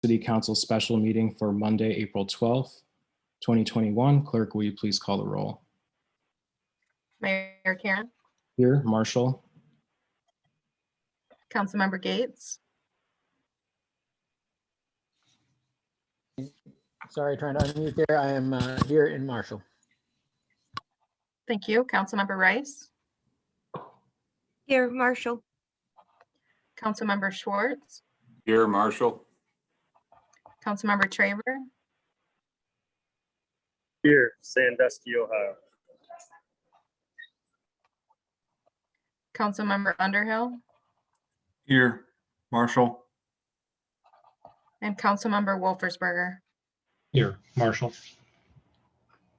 City Council special meeting for Monday, April 12th, 2021. Clerk, will you please call the roll? Mayor Karen, Here, Marshall. Councilmember Gates, Sorry, trying to unmute there. I am here in Marshall. thank you. Councilmember Rice, Here, Marshall. Councilmember Schwartz, Here, Marshall. Councilmember Traver, Here, Sandusky, Ohio. Councilmember Underhill, Here, Marshall. and Councilmember Wolfersberger. Here, Marshall.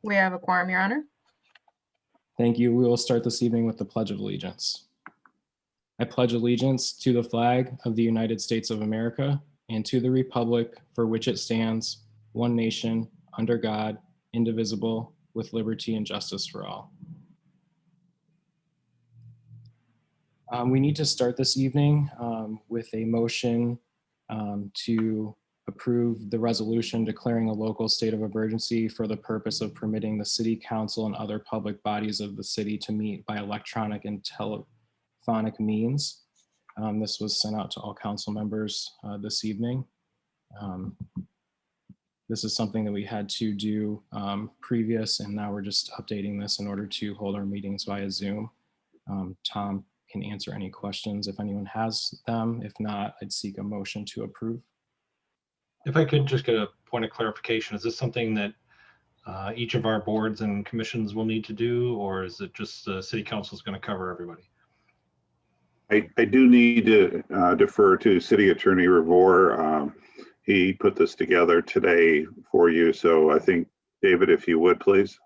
We have a quorum, Your Honor. Thank you. We will start this evening with the Pledge of Allegiance. I pledge allegiance to the flag of the United States of America and to the republic for which it stands, one nation, under God, indivisible, with liberty and justice for all. We need to start this evening with a motion to approve the resolution declaring a local state of emergency for the purpose of permitting the city council and other public bodies of the city to meet by electronic and telephonic means. This was sent out to all council members this evening. This is something that we had to do previous, and now we're just updating this in order to hold our meetings via Zoom. Tom can answer any questions if anyone has them. If not, I'd seek a motion to approve. If I could just get a point of clarification, is this something that each of our boards and commissions will need to do, or is it just the city council is going to cover everybody? I do need to defer to City Attorney Revore. He put this together today for you. So I think, David, if you would, please.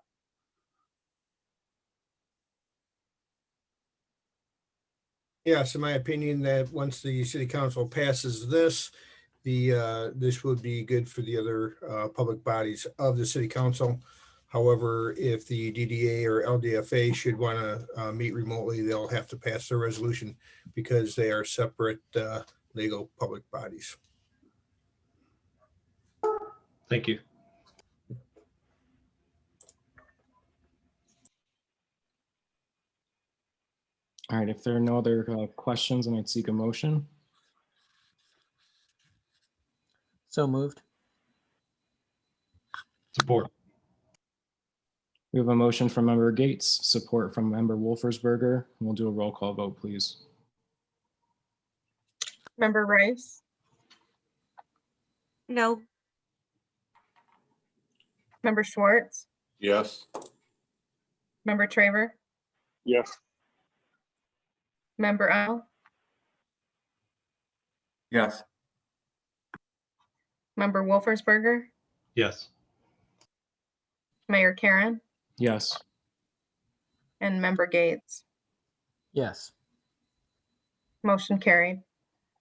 Yes, in my opinion, that once the city council passes this, this would be good for the other public bodies of the city council. However, if the DDA or LDFA should want to meet remotely, they'll have to pass their resolution because they are separate legal public bodies. Thank you. All right, if there are no other questions, then I'd seek a motion. So moved. Support. We have a motion from Member Gates, support from Member Wolfersberger. We'll do a roll call vote, please. Member Rice, No. Member Schwartz, Yes. Member Traver, Yes. Member L, Yes. Member Wolfersberger, Yes. Mayor Karen, Yes. and Member Gates. Yes. Motion carried.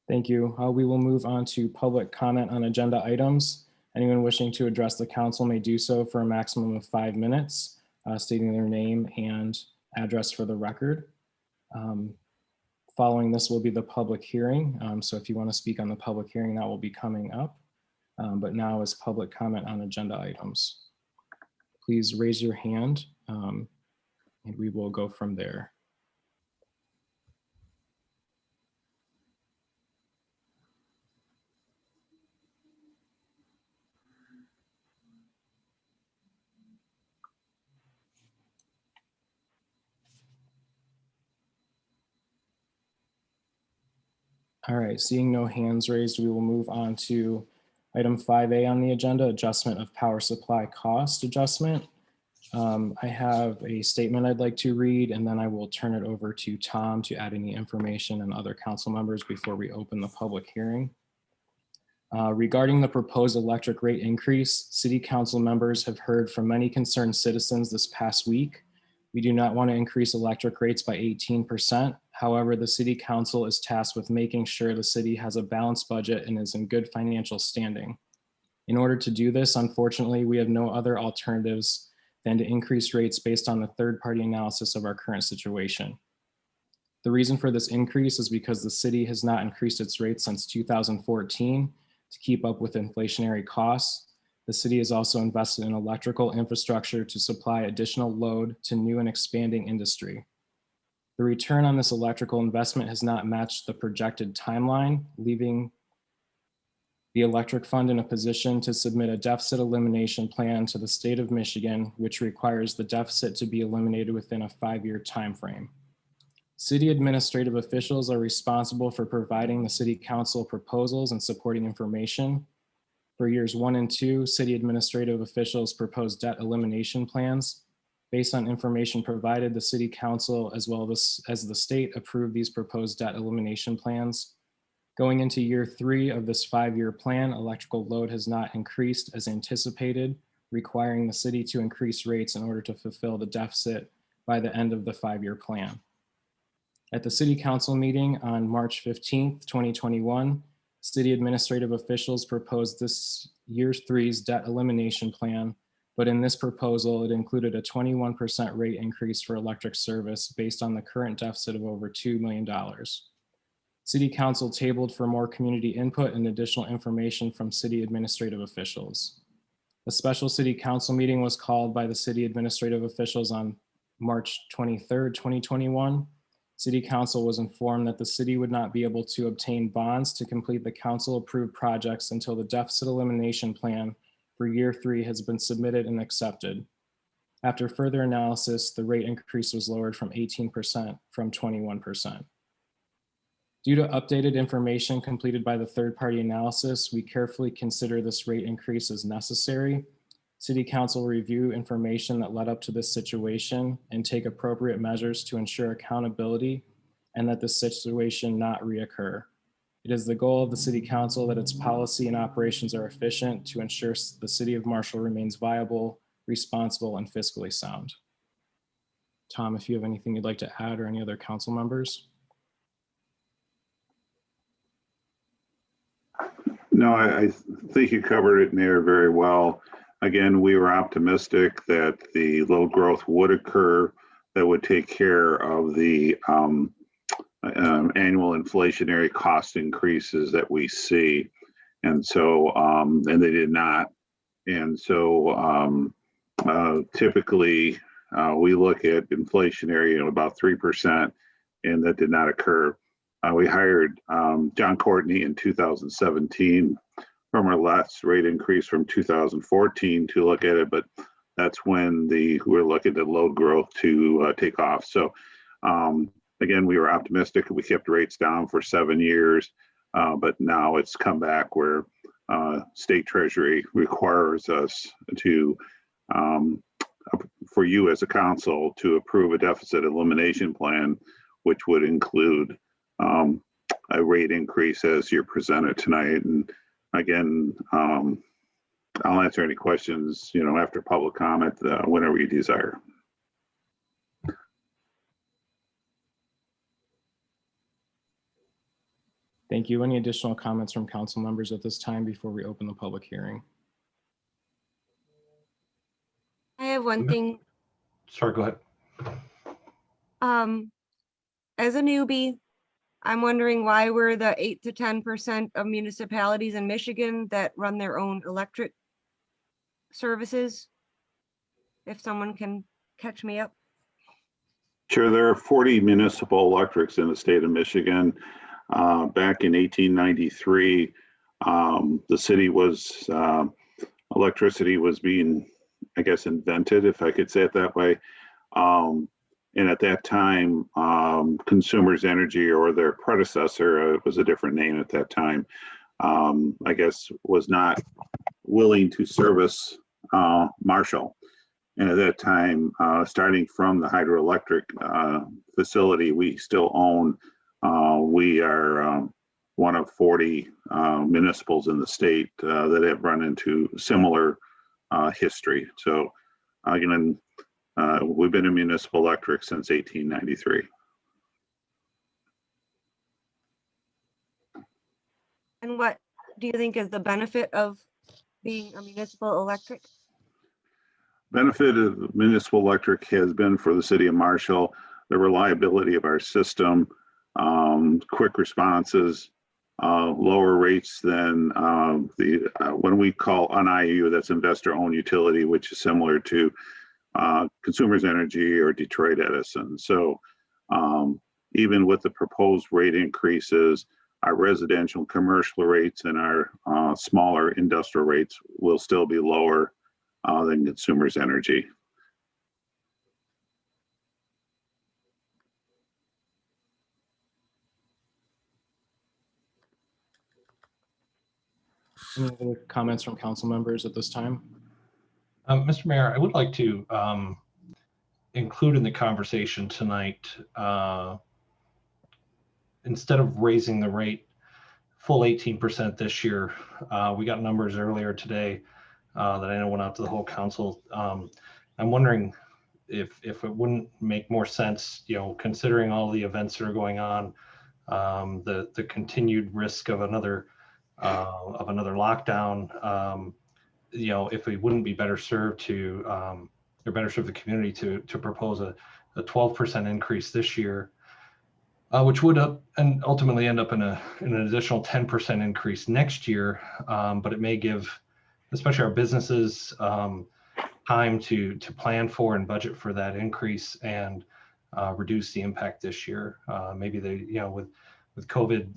Thank you. We will move on to public comment on agenda items. Anyone wishing to address the council may do so for a maximum of 5 minutes, stating their name and address for the record. Following this will be the public hearing. So if you want to speak on the public hearing, that will be coming up. But now is public comment on agenda items. Please raise your hand and we will go from there. All right, seeing no hands raised, we will move on to item 5A on the agenda, adjustment of power supply cost adjustment. I have a statement I'd like to read, and then I will turn it over to Tom to add any information and other council members before we open the public hearing. Regarding the proposed electric rate increase, city council members have heard from many concerned citizens this past week. We do not want to increase electric rates by 18%. However, the city council is tasked with making sure the city has a balanced budget and is in good financial standing. In order to do this, unfortunately, we have no other alternatives than to increase rates based on the third-party analysis of our current situation. The reason for this increase is because the city has not increased its rates since 2014, to keep up with inflationary costs. The city has also invested in electrical infrastructure to supply additional load to new and expanding industry. The return on this electrical investment has not matched the projected timeline, leaving the electric fund in a position to submit a deficit elimination plan to the state of Michigan, which requires the deficit to be eliminated within a 5-year timeframe. City administrative officials are responsible for providing the city council proposals and supporting information. For years 1 and 2, city administrative officials proposed debt elimination plans. Based on information provided, the city council as well as the state approved these proposed debt elimination plans. Going into year 3 of this 5-year plan, electrical load has not increased as anticipated, requiring the city to increase rates in order to fulfill the deficit by the end of the 5-year plan. At the city council meeting on March 15th, 2021, city administrative officials proposed this year 3's debt elimination plan, but in this proposal, it included a 21% rate increase for electric service based on the current deficit of over $2 million. City council tabled for more community input and additional information from city administrative officials. A special city council meeting was called by the city administrative officials on March 23rd, 2021. City council was informed that the city would not be able to obtain bonds to complete the council approved projects until the deficit elimination plan for year 3 has been submitted and accepted. After further analysis, the rate increase was lowered from 18% from 21%. Due to updated information completed by the third-party analysis, we carefully consider this rate increase as necessary. City council review information that led up to this situation and take appropriate measures to ensure accountability and that this situation not reoccur. It is the goal of the city council that its policy and operations are efficient to ensure the city of Marshall remains viable, responsible, and fiscally sound. Tom, if you have anything you'd like to add or any other council members? No, I think you covered it, Mayor, very well. Again, we were optimistic that the load growth would occur that would take care of the annual inflationary cost increases that we see. And so, and they did not. And so typically we look at inflationary at about 3%, and that did not occur. We hired John Courtney in 2017 from our last rate increase from 2014 to look at it, but that's when we're looking at load growth to take off. So again, we were optimistic. We kept rates down for 7 years, but now it's come back where state treasury requires us to, for you as a council, to approve a deficit elimination plan, which would include a rate increase as you're presented tonight. And again, I'll answer any questions, after public comment, whenever you desire. Thank you. Any additional comments from council members at this time before we open the public hearing? I have one thing. Sorry, go ahead. As a newbie, I'm wondering why we're the 8 to 10% of municipalities in Michigan that run their own electric services. If someone can catch me up. Sure, there are 40 municipal electrics in the state of Michigan. Back in 1893, the city was, electricity was being, I guess, invented, if I could say it that way. And at that time, Consumers Energy, or their predecessor, it was a different name at that time, I guess, was not willing to service Marshall. And at that time, starting from the hydroelectric facility we still own, we are one of 40 municipals in the state that have run into similar history. So again, we've been in municipal electric since 1893. And what do you think is the benefit of being a municipal electric? Benefit of municipal electric has been for the city of Marshall, the reliability of our system, quick responses, lower rates than when we call an IU, that's investor-owned utility, which is similar to Consumers Energy or Detroit Edison. So even with the proposed rate increases, our residential and commercial rates and our smaller industrial rates will still be lower than Consumers Energy. Any other comments from council members at this time? Mr. Mayor, I would like to include in the conversation tonight, instead of raising the rate full 18% this year, we got numbers earlier today that I know went out to the whole council. I'm wondering if it wouldn't make more sense, considering all the events that are going on, the continued risk of another lockdown, if we wouldn't be better served to, or better serve the community to propose a 12% increase this year, which would and ultimately end up in an additional 10% increase next year. But it may give, especially our businesses, time to plan for and budget for that increase and reduce the impact this year. Maybe they, with COVID,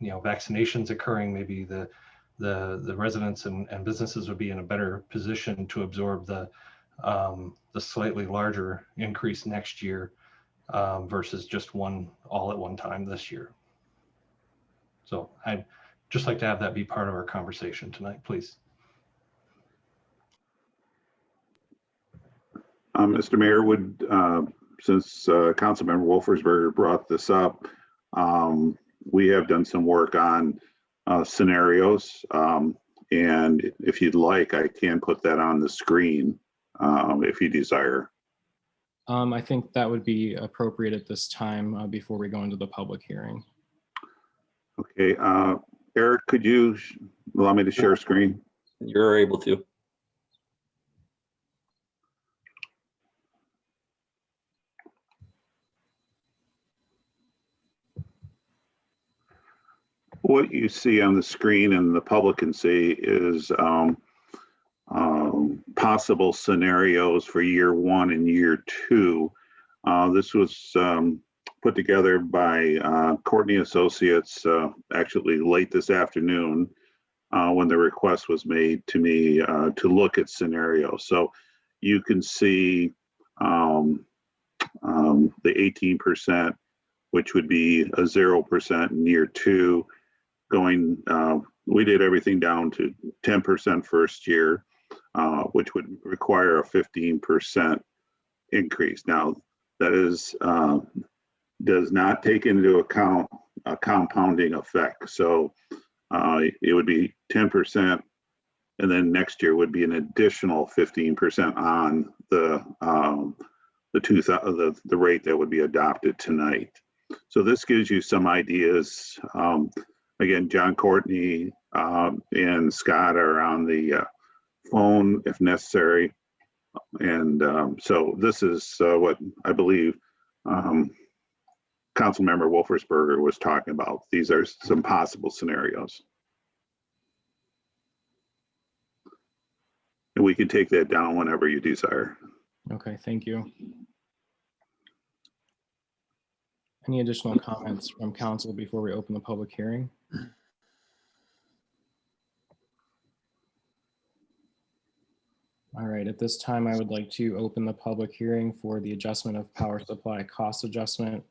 vaccinations occurring, maybe the residents and businesses would be in a better position to absorb the slightly larger increase next year versus just one all at one time this year. So I'd just like to have that be part of our conversation tonight, please. Mr. Mayor, since Councilmember Wolfersberger brought this up, we have done some work on scenarios, and if you'd like, I can put that on the screen if you desire. I think that would be appropriate at this time before we go into the public hearing. Okay, Eric, could you allow me to share screen? You're able to. What you see on the screen and the public can see is possible scenarios for year one and year two. This was put together by Courtney Associates actually late this afternoon when the request was made to me to look at scenarios. So you can see the 18%, which would be a 0% in year two, going, we did everything down to 10% first year, which would require a 15% increase. Now, that is does not take into account a compounding effect. So it would be 10%, and then next year would be an additional 15% on the rate that would be adopted tonight. So this gives you some ideas. Again, John Courtney and Scott are on the phone if necessary. And so this is what I believe Councilmember Wolfersberger was talking about. These are some possible scenarios. And we can take that down whenever you desire. Okay, thank you. Any additional comments from council before we open the public hearing? All right, at this time, I would like to open the public hearing for the adjustment of power supply cost adjustment.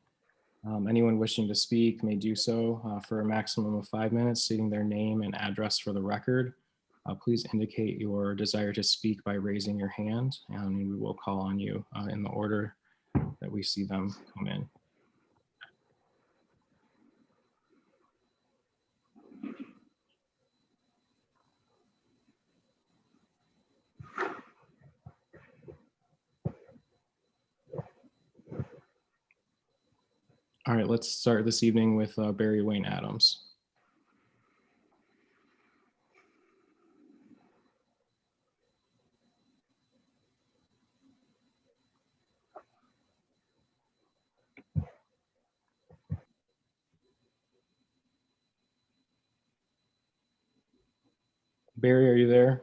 Anyone wishing to speak may do so for a maximum of 5 minutes, stating their name and address for the record. Please indicate your desire to speak by raising your hand, and we will call on you in the order that we see them come in. All right, let's start this evening with Barry Wayne Adams. Barry, are you there?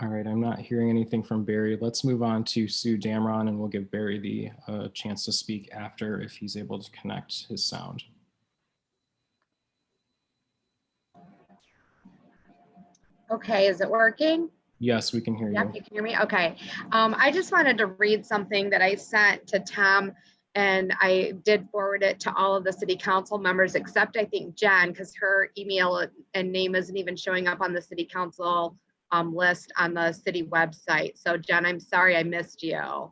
All right, I'm not hearing anything from Barry. Let's move on to Sue Damron, and we'll give Barry the chance to speak after if he's able to connect his sound. Okay, is it working? Yes, we can hear Yep, you. you can hear me? Okay. I just wanted to read something that I sent to Tom, and I did forward it to all of the city council members, except I think Jen, because her email and name isn't even showing up on the city council list on the city website. So Jen, I'm sorry I missed you.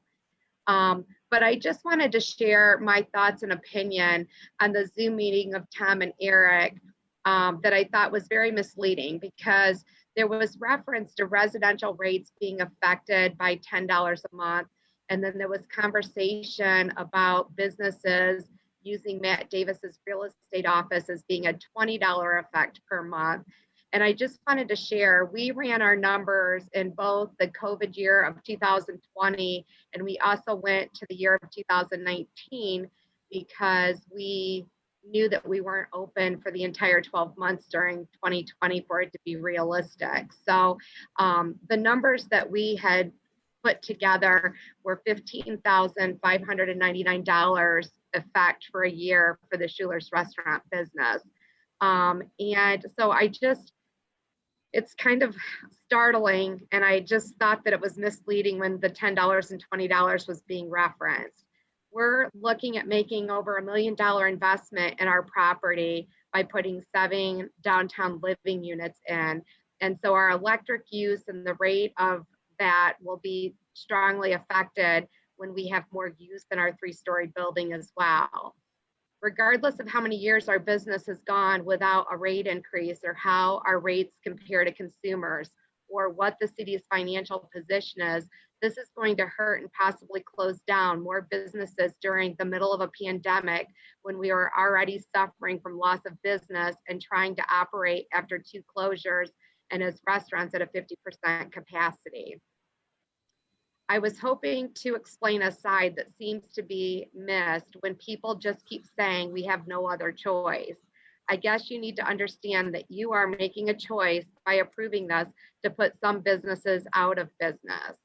But I just wanted to share my thoughts and opinion on the Zoom meeting of Tom and Eric that I thought was very misleading, because there was reference to residential rates being affected by $10 a month. And then there was conversation about businesses using Matt Davis's real estate office as being a $20 effect per month. And I just wanted to share, we ran our numbers in both the COVID year of 2020, and we also went to the year of 2019, because we knew that we weren't open for the entire 12 months during 2020 for it to be realistic. So the numbers that we had put together were $15,599 effect for a year for the Schuler's restaurant business. And so it's kind of startling, and I just thought that it was misleading when the $10 and $20 was being referenced. We're looking at making over $1 million investment in our property by putting 7 downtown living units in. And so our electric use and the rate of that will be strongly affected when we have more use in our 3-story building as well. Regardless of how many years our business has gone without a rate increase, or how our rates compare to consumers, or what the city's financial position is, this is going to hurt and possibly close down more businesses during the middle of a pandemic, when we are already suffering from loss of business and trying to operate after 2 closures and as restaurants at a 50% capacity. I was hoping to explain a side that seems to be missed when people just keep saying we have no other choice. I guess you need to understand that you are making a choice by approving this to put some businesses out of business.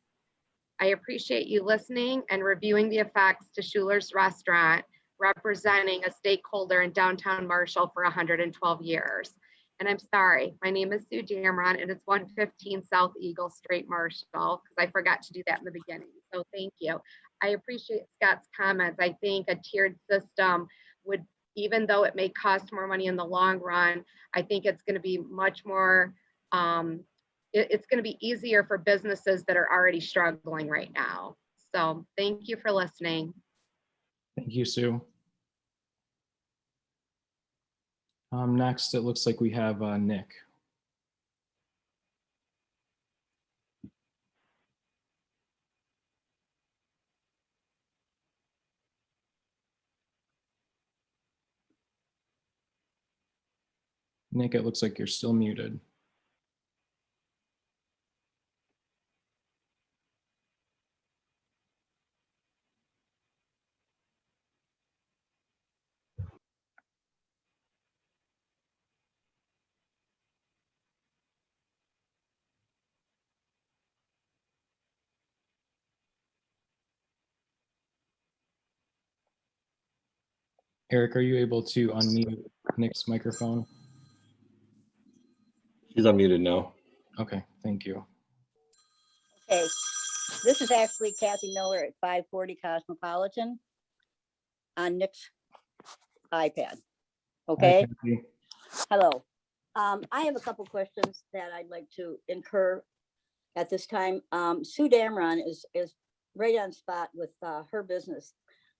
I appreciate you listening and reviewing the effects to Schuler's Restaurant, representing a stakeholder in downtown Marshall for 112 years. And I'm sorry, my name is Sue Damron, and it's 115 South Eagle Street, Marshall, because I forgot to do that in the beginning. So thank you. I appreciate Scott's comments. I think a tiered system would, even though it may cost more money in the long run, I think it's going to be much more, it's going to be easier for businesses that are already struggling right now. So thank you for listening. Thank you, Sue. Next, it looks like we have Nick. Nick, it looks like you're still muted. Eric, are you able to unmute Nick's microphone? She's unmuted now. Okay, thank you. Okay, this is actually Kathy Miller at 540 Cosmopolitan on Nick's iPad. Okay, Hi, hello. I have a couple questions that I'd like to incur at this time. Sue Damron is right on spot with her business,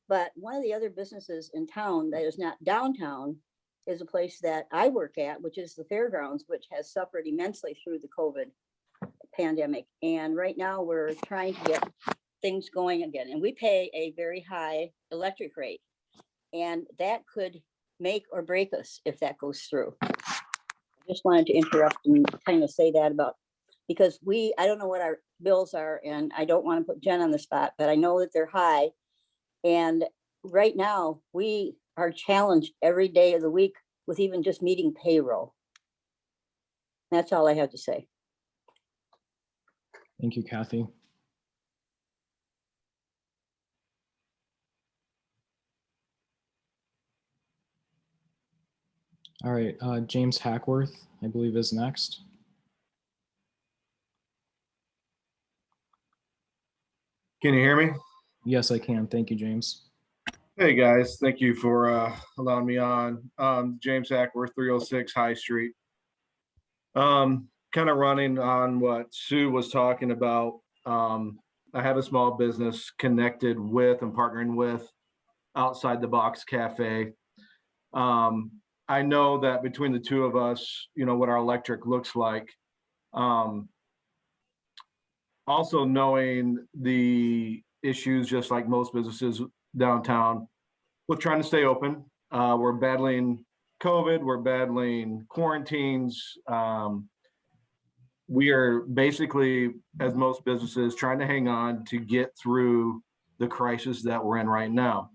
but one of the other businesses in town that is not downtown is a place that I work at, which is the fairgrounds, which has suffered immensely through the COVID pandemic. And right now we're trying to get things going again. And we pay a very high electric rate. And that could make or break us if that goes through. I just wanted to interrupt and kind of say that about, because I don't know what our bills are, and I don't want to put Jen on the spot, but I know that they're high. And right now, we are challenged every day of the week with even just meeting payroll. That's all I have to say. Thank you, Kathy. All right, James Hackworth, I believe, is next. Can you hear me? Yes, I can. Thank you, James. Hey, guys. Thank you for allowing me on. James Hackworth, 306 High Street. Kind of running on what Sue was talking about. I have a small business connected with and partnering with Outside the Box Cafe. I know that between the two of us, you know, what our electric looks like. Also knowing the issues, just like most businesses downtown, with trying to stay open. We're battling COVID, we're battling quarantines. We are basically, as most businesses, trying to hang on to get through the crisis that we're in right now.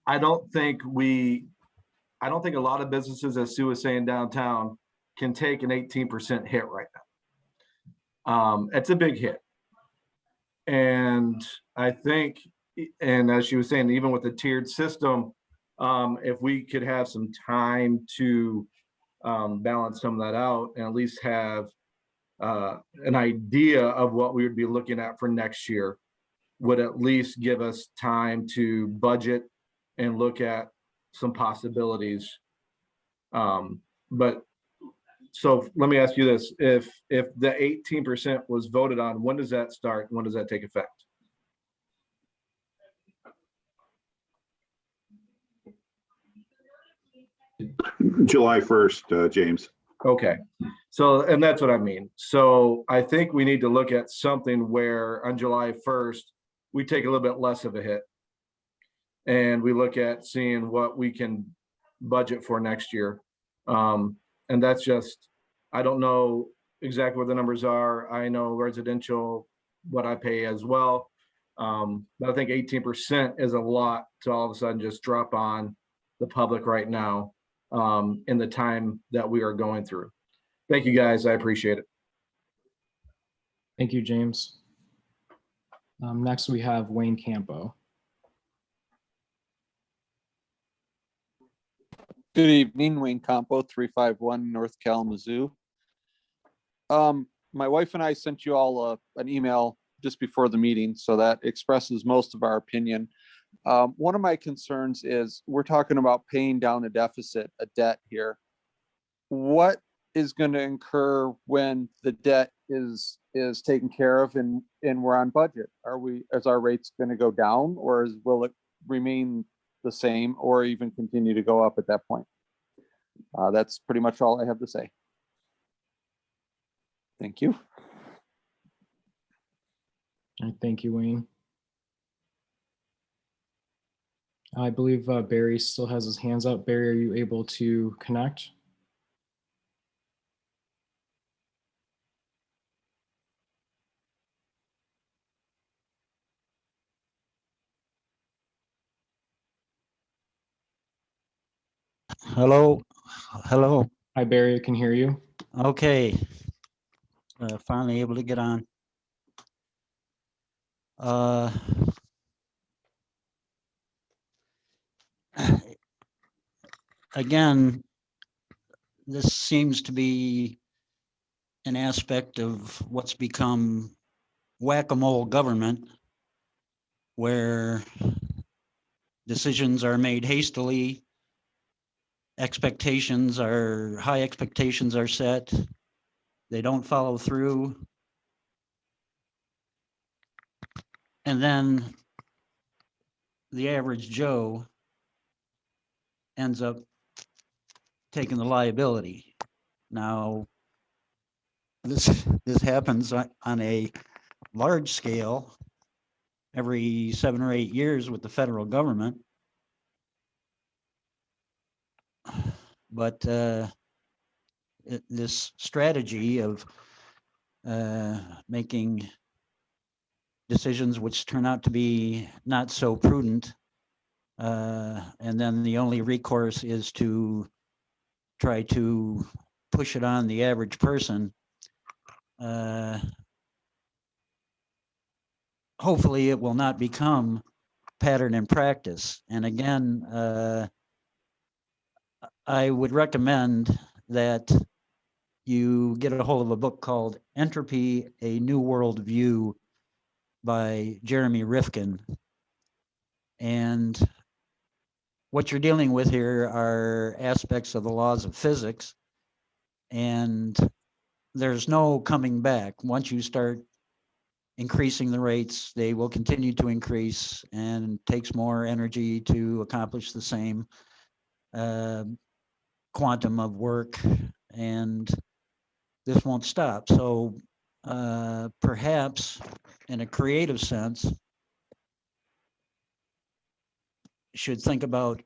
I don't think a lot of businesses, as Sue was saying, downtown can take an 18% hit right now. It's a big hit. And I think, and as she was saying, even with the tiered system, if we could have some time to balance some of that out and at least have an idea of what we would be looking at for next year, would at least give us time to budget and look at some possibilities. But so let me ask you this, if the 18% was voted on, when does that start? When does that take effect? July 1st, James. Okay, so, and that's what I mean. So I think we need to look at something where on July 1st, we take a little bit less of a hit. And we look at seeing what we can budget for next year. And that's just, I don't know exactly what the numbers are. I know residential, what I pay as well. But I think 18% is a lot to all of a sudden just drop on the public right now in the time that we are going through. Thank you, guys. I appreciate it. Thank you, James. Next, we have Wayne Campo. Good evening, Wayne Campo, 351 North Kalamazoo. My wife and I sent you all an email just before the meeting, so that expresses most of our opinion. One of my concerns is we're talking about paying down a deficit, a debt here. What is going to incur when the debt is taken care of and we're on budget? Is our rates going to go down, or will it remain the same or even continue to go up at that point? That's pretty much all I have to say. Thank you. All right, thank you, Wayne. I believe Barry still has his hands up. Barry, are you able to connect? Hello. Hi, Barry, I can hear you. Okay. Finally able to get on. Again, this seems to be an aspect of what's become whack-a-mole government, where decisions are made hastily, high expectations are set, they don't follow through. And then the average Joe ends up taking the liability. Now, this happens on a large scale every 7 or 8 years with the federal government. But this strategy of making decisions which turn out to be not so prudent. And then the only recourse is to try to push it on the average person. Hopefully it will not become pattern and practice. And again, I would recommend that you get a hold of a book called Entropy, A New World View by Jeremy Rifkin. And what you're dealing with here are aspects of the laws of physics, and there's no coming back. Once you start increasing the rates, they will continue to increase, and it takes more energy to accomplish the same quantum of work, and this won't stop. So perhaps in a creative sense, should think about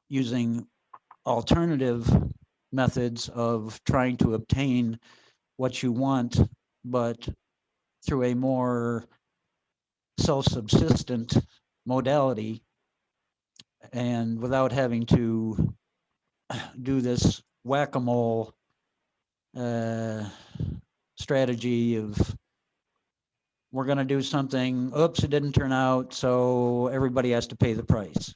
using alternative methods of trying to obtain what you want, but through a more self-subsistent modality, and without having to do this whack-a-mole strategy of, we're going to do something, oops, it didn't turn out, so everybody has to pay the price.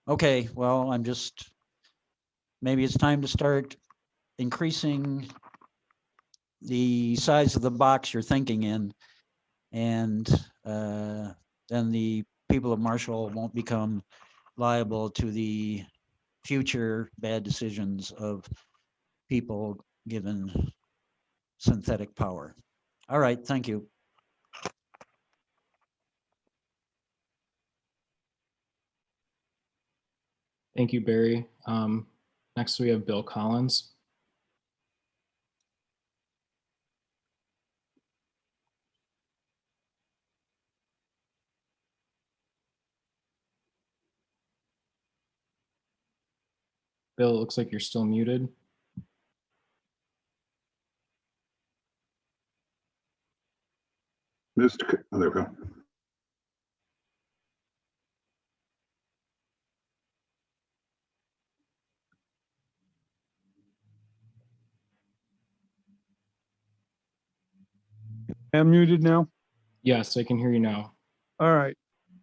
Okay, well, maybe it's time to start increasing the size of the box you're thinking in, and then the people of Marshall won't become liable to the future bad decisions of people given synthetic power. All right, thank you. Thank you, Barry. Next, we have Bill Collins. Bill, it looks like you're still muted. Oh, there we go. I'm muted now. Yes, I can hear you now. All right.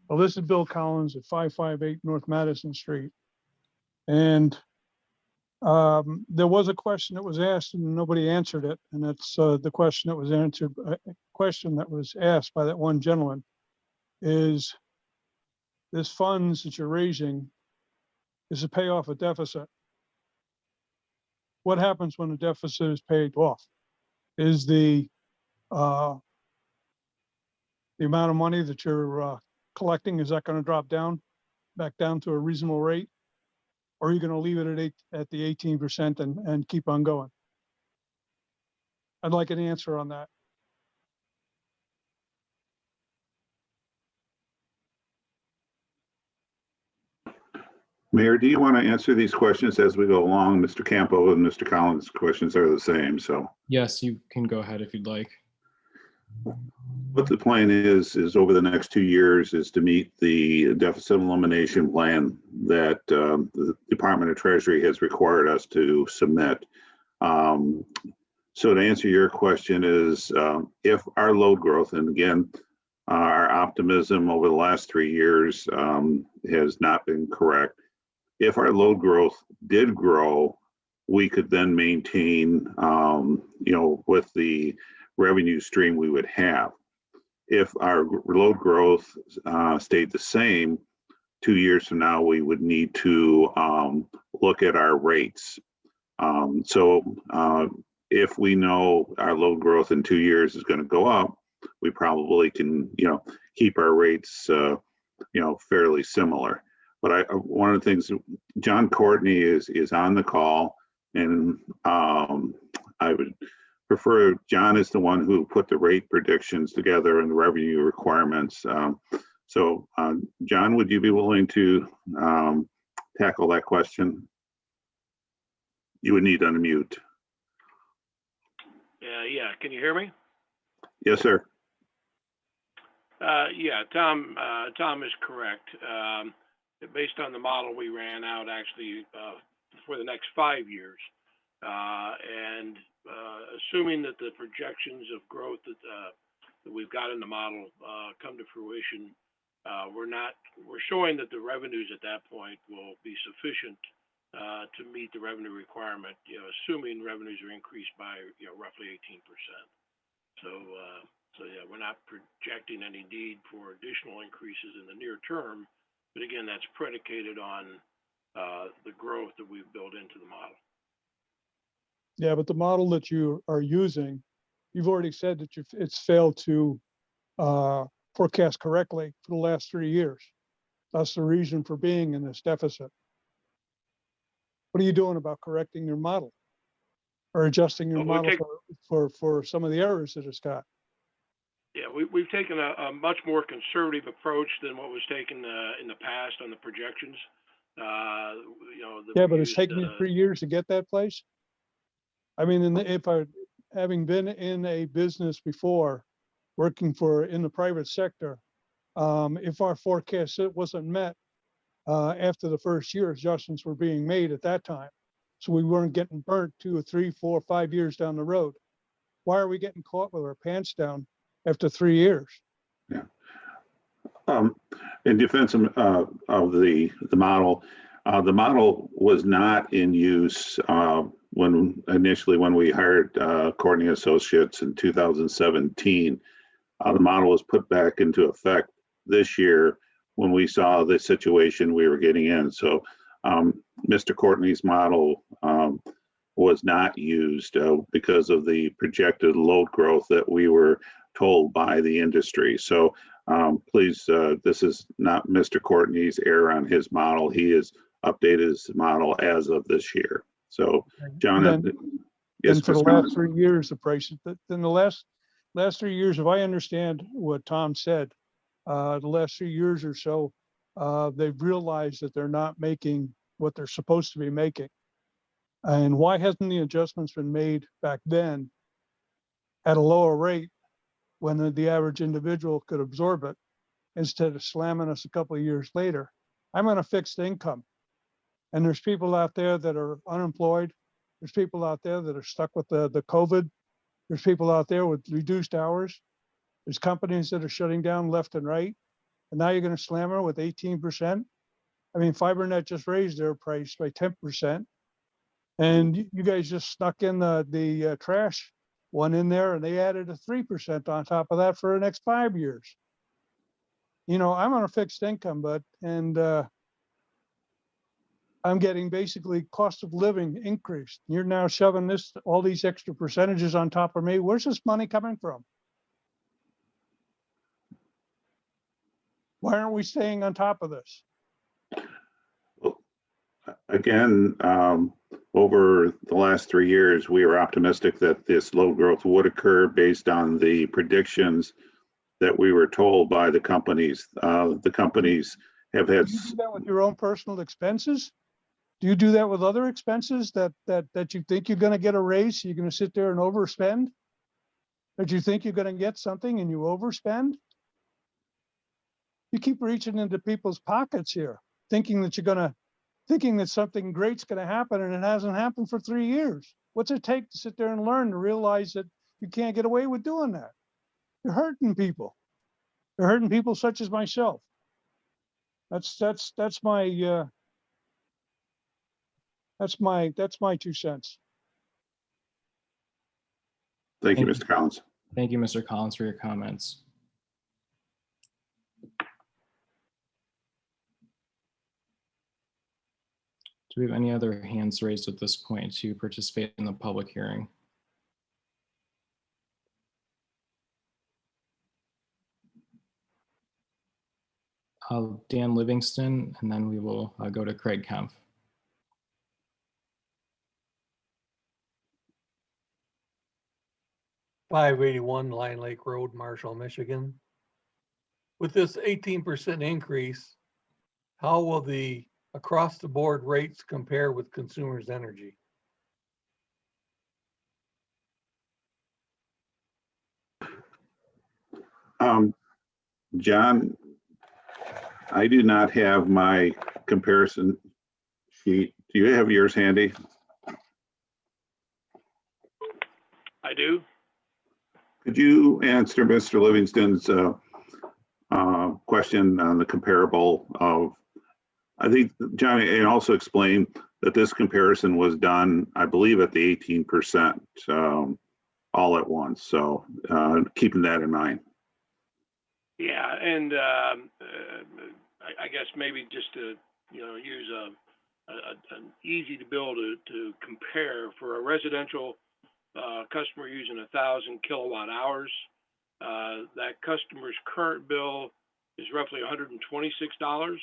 Well, this is Bill Collins at 558 North Madison Street. And there was a question that was asked and nobody answered it. And that's the question that was answered, question that was asked by that one gentleman is, this funds that you're raising is to pay off a deficit. What happens when the deficit is paid off? Is the amount of money that you're collecting, is that going to drop down, back down to a reasonable rate? Or are you going to leave it at the 18% and keep on going? I'd like an answer on that. Mayor, do you want to answer these questions as we go along? Mr. Campo and Mr. Collins' questions are the same, so. Yes, you can go ahead if you'd like. What the plan is over the next 2 years is to meet the deficit elimination plan that the Department of Treasury has required us to submit. So to answer your question is, if our load growth, and again, our optimism over the last 3 years has not been correct. If our load growth did grow, we could then maintain, with the revenue stream we would have. If our load growth stayed the same, 2 years from now, we would need to look at our rates. If we know our load growth in 2 years is going to go up, we probably can, keep our rates, fairly similar. But one of the things, John Courtney is on the call, and I would prefer John is the one who put the rate predictions together and the revenue requirements. John, would you be willing to tackle that question? You would need to unmute. Yeah, can you hear me? Yes, sir. Yeah, Tom is correct. Based on the model we ran out actually for the next 5 years, and assuming that the projections of growth that we've got in the model come to fruition, we're showing that the revenues at that point will be sufficient to meet the revenue requirement, assuming revenues are increased by roughly 18%. So yeah, we're not projecting any need for additional increases in the near term, but again, that's predicated on the growth that we've built into the model. Yeah, but the model that you are using, you've already said that it's failed to forecast correctly for the last 3 years. That's the reason for being in this deficit. What are you doing about correcting your model or adjusting your Well, model for some of the errors that it's got? Yeah, we've taken a much more conservative approach than what was taken in the past on the projections. Yeah, but it's taken you 3 years to get that place. I mean, having been in a business before, working in the private sector, if our forecast wasn't met after the first year, adjustments were being made at that time. So we weren't getting burnt 2 or 3, 4, 5 years down the road. Why are we getting caught with our pants down after 3 years? Yeah. In defense of the model, the model was not in use when we hired Courtney Associates in 2017. The model was put back into effect this year when we saw the situation we were getting in. So Mr. Courtney's model was not used because of the projected load growth that we were told by the industry. So please, this is not Mr. Courtney's error on his model. He has updated his model as of this year. So John, yes, and for the last 3 years, the prices, then the last 3 years, if I understand what Tom said, the last 3 years or so, they've realized that they're not making what they're supposed to be making. And why hasn't the adjustments been made back then at a lower rate when the average individual could absorb it instead of slamming us a couple of years later? I'm on a fixed income, and there's people out there that are unemployed. There's people out there that are stuck with the COVID. There's people out there with reduced hours. There's companies that are shutting down left and right. And now you're going to slam her with 18%. I mean, FiberNet just raised their price by 10%. And you guys just snuck in the trash one in there, and they added a 3% on top of that for the next 5 years. I'm on a fixed income, and I'm getting basically cost of living increased. You're now shoving all these extra percentages on top of me. Where's this money coming from? Why aren't we staying on top of this? Again, over the last 3 years, we were optimistic that this load growth would occur based on the predictions that we were told by the companies. The companies have had. Do you do that with your own personal expenses? Do you do that with other expenses that you think you're going to get a raise? So you're going to sit there and overspend? That you think you're going to get something and you overspend? You keep reaching into people's pockets here, thinking that something great's going to happen, and it hasn't happened for 3 years. What's it take to sit there and learn to realize that you can't get away with doing that? You're hurting people. You're hurting people such as myself. That's my 2 cents. Thank you, Mr. Collins. Thank you, Mr. Collins, for your comments. Do we have any other hands raised at this point to participate in the public hearing? Dan Livingston, and then we will go to Craig Kempf. .581 Lion Lake Road, Marshall, Michigan. With this 18% increase, how will the across the board rates compare with Consumers Energy? John, I do not have my comparison sheet. Do you have yours handy? I do. Could you answer Mr. Livingston's question on the comparable of, I think, John, and also explain that this comparison was done, I believe, at the 18% all at once. So keeping that in mind. Yeah, and I guess maybe just to use an easy to bill to compare for a residential customer using 1,000 kilowatt hours. That customer's current bill is roughly $126.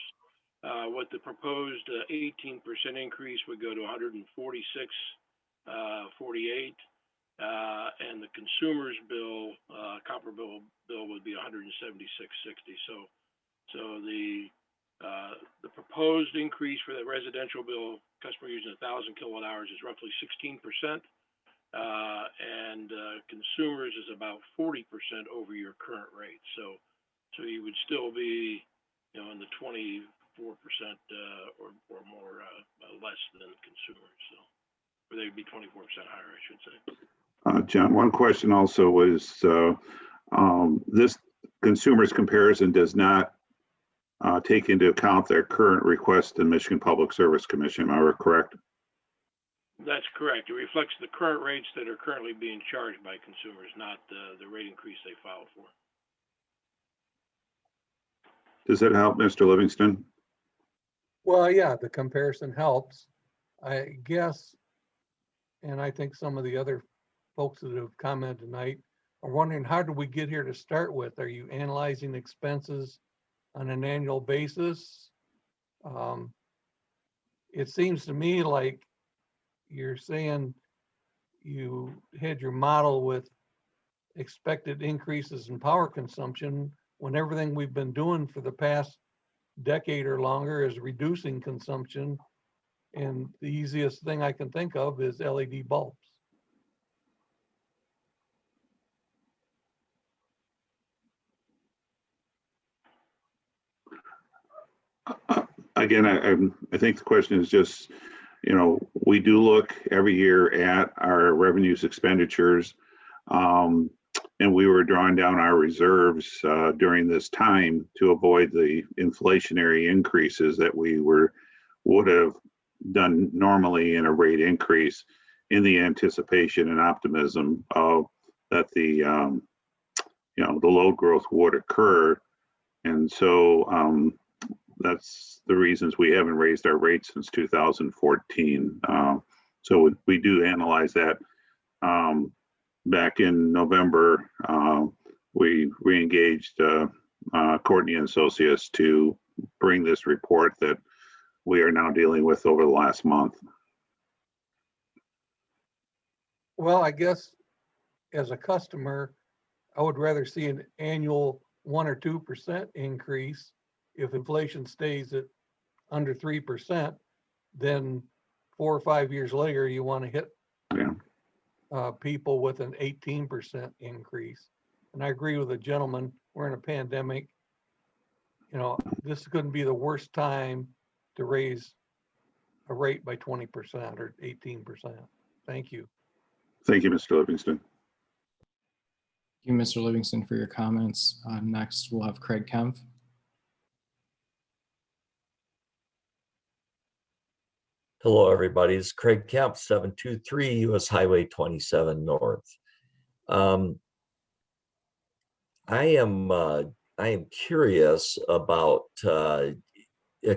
What the proposed 18% increase would go to $146.48, and the consumer's bill, comparable bill, would be $176.60. So the proposed increase for the residential bill, customer using 1,000 kilowatt hours, is roughly 16%. And consumers is about 40% over your current rate. So you would still be, in the 24% or more less than consumers. So, or they'd be 24% higher, I should say. John, one question also was this consumer's comparison does not take into account their current request to Michigan Public Service Commission. Am I correct? That's correct. It reflects the current rates that are currently being charged by consumers, not the rate increase they filed for. Does that help, Mr. Livingston? Well, yeah, the comparison helps, I guess. And I think some of the other folks that have commented tonight are wondering, how did we get here to start with? Are you analyzing expenses on an annual basis? It seems to me like you're saying you had your model with expected increases in power consumption when everything we've been doing for the past decade or longer is reducing consumption. And the easiest thing I can think of is LED bulbs. Again, I think the question is just, we do look every year at our revenues expenditures, and we were drawing down our reserves during this time to avoid the inflationary increases that we would have done normally in a rate increase, in the anticipation and optimism of that the load growth would occur. And so that's the reasons we haven't raised our rates since 2014. So we do analyze that. Back in November, we re-engaged Courtney and Associates to bring this report that we are now dealing with over the last month. Well, I guess as a customer, I would rather see an annual 1 or 2% increase. If inflation stays at under 3%, then 4 or 5 years later, you want to hit people with an 18% increase. And I agree with the gentleman, we're in a pandemic. This couldn't be the worst time to raise a rate by 20% or 18%. Thank you. Thank you, Mr. Livingston. Thank you, Mr. Livingston, for your comments. Next, we'll have Craig Kempf. Hello, everybody. It's Craig Kemp, 723 US Highway 27 North. I am curious about a